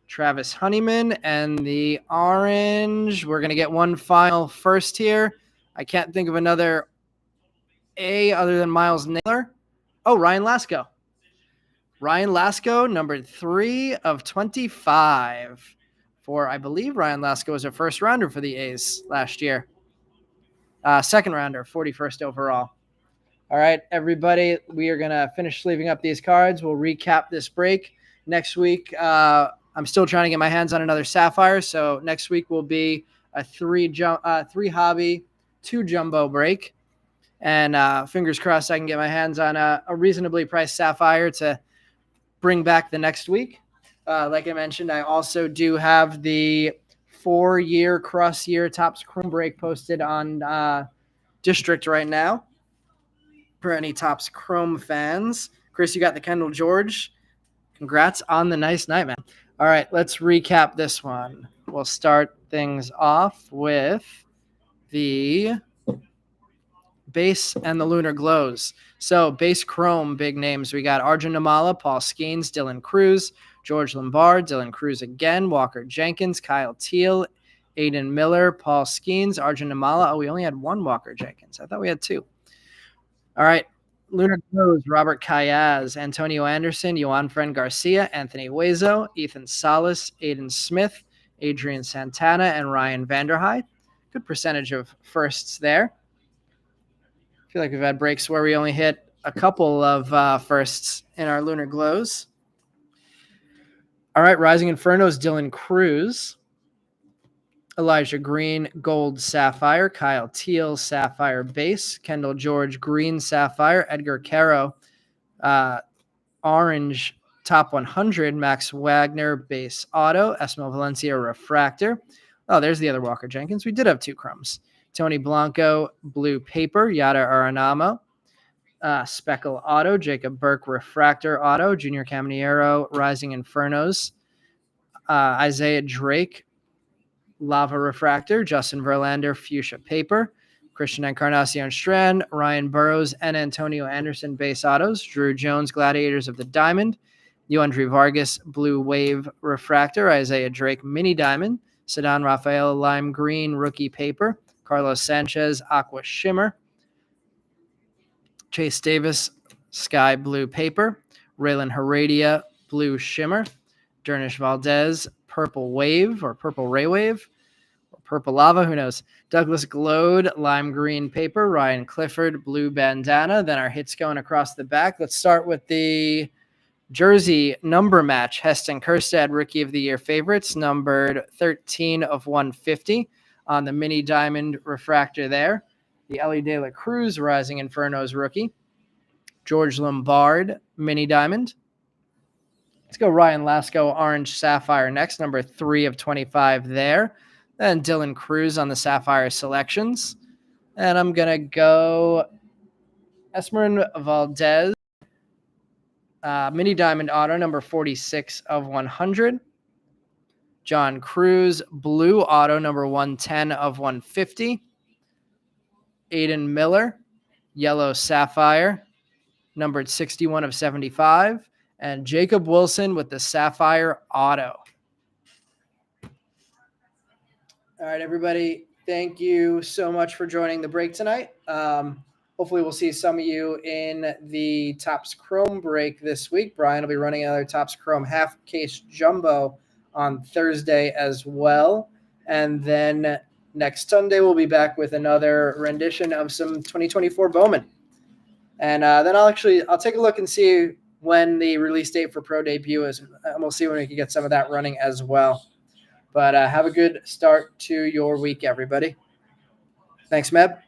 Travis Honeyman, and the orange. We're going to get one final first here. I can't think of another A other than Miles Naylor. Oh, Ryan Lasko. Ryan Lasko, numbered 3 of 25. For, I believe Ryan Lasko was a first rounder for the A's last year. Second rounder, 41st overall. All right, everybody, we are going to finish sleeving up these cards. We'll recap this break. Next week, I'm still trying to get my hands on another Sapphire, so next week will be a 3 hobby, 2 jumbo break. And fingers crossed I can get my hands on a reasonably priced Sapphire to bring back the next week. Like I mentioned, I also do have the 4-year cross-year Topps Chrome break posted on District right now. For any Topps Chrome fans. Chris, you got the Kendall George Congrats on the nice night, man. All right, let's recap this one. We'll start things off with the base and the lunar glows. So base chrome, big names. We got Arjun Namala, Paul Skeens, Dylan Cruz, George Lombard, Dylan Cruz again, Walker Jenkins, Kyle Teal, Aiden Miller, Paul Skeens, Arjun Namala. Oh, we only had one Walker Jenkins. I thought we had two. All right. Lunar Glows, Robert Cayaz, Antonio Anderson, Johan Fren Garcia, Anthony Huezo, Ethan Salas, Aiden Smith, Adrian Santana, and Ryan Vanderhyde. Good percentage of firsts there. I feel like we've had breaks where we only hit a couple of firsts in our Lunar Glows. All right, Rising Infernos, Dylan Cruz, Elijah Green, Gold Sapphire, Kyle Teal, Sapphire Base, Kendall George, Green Sapphire, Edgar Caro, Orange Top 100, Max Wagner, Base Auto, Esmo Valencia, Refractor. Oh, there's the other Walker Jenkins. We did have two chromes. Tony Blanco, Blue Paper, Yada Aranamo, Speckle Auto, Jacob Burke, Refractor Auto, Junior Caminero, Rising Infernos, Isaiah Drake, Lava Refractor, Justin Verlander, Fuchsia Paper, Christian Encarnacion Strand, Ryan Burrows, and Antonio Anderson Base Autos, Drew Jones, Gladiators of the Diamond, Yoandre Vargas, Blue Wave Refractor, Isaiah Drake Mini Diamond, Sedan Rafael Lime Green Rookie Paper, Carlos Sanchez Aqua Shimmer, Chase Davis Sky Blue Paper, Raylan Heredia Blue Shimmer, Dernish Valdez Purple Wave or Purple Ray Wave, or Purple Lava, who knows. Douglas Glode Lime Green Paper, Ryan Clifford Blue Bandana. Then our hits going across the back. Let's start with the jersey number match. Heston Kjerstad, Rookie of the Year favorites, numbered 13 of 150 on the Mini Diamond Refractor there. The Ellie De La Cruz, Rising Infernos rookie. George Lombard, Mini Diamond. Let's go Ryan Lasco, Orange Sapphire next, number 3 of 25 there. Then Dylan Cruz on the Sapphire selections. And I'm going to go Esmerin Valdez, Mini Diamond Auto, number 46 of 100. John Cruz, Blue Auto, number 110 of 150. Aiden Miller, Yellow Sapphire, numbered 61 of 75. And Jacob Wilson with the Sapphire Auto. All right, everybody. Thank you so much for joining the break tonight. Hopefully we'll see some of you in the Topps Chrome break this week. Brian will be running another Topps Chrome half case jumbo on Thursday as well. And then next Sunday, we'll be back with another rendition of some 2024 Bowman. And then I'll take a look and see when the release date for Pro Debut is, and we'll see when we can get some of that running as well. But have a good start to your week, everybody. Thanks, Meb.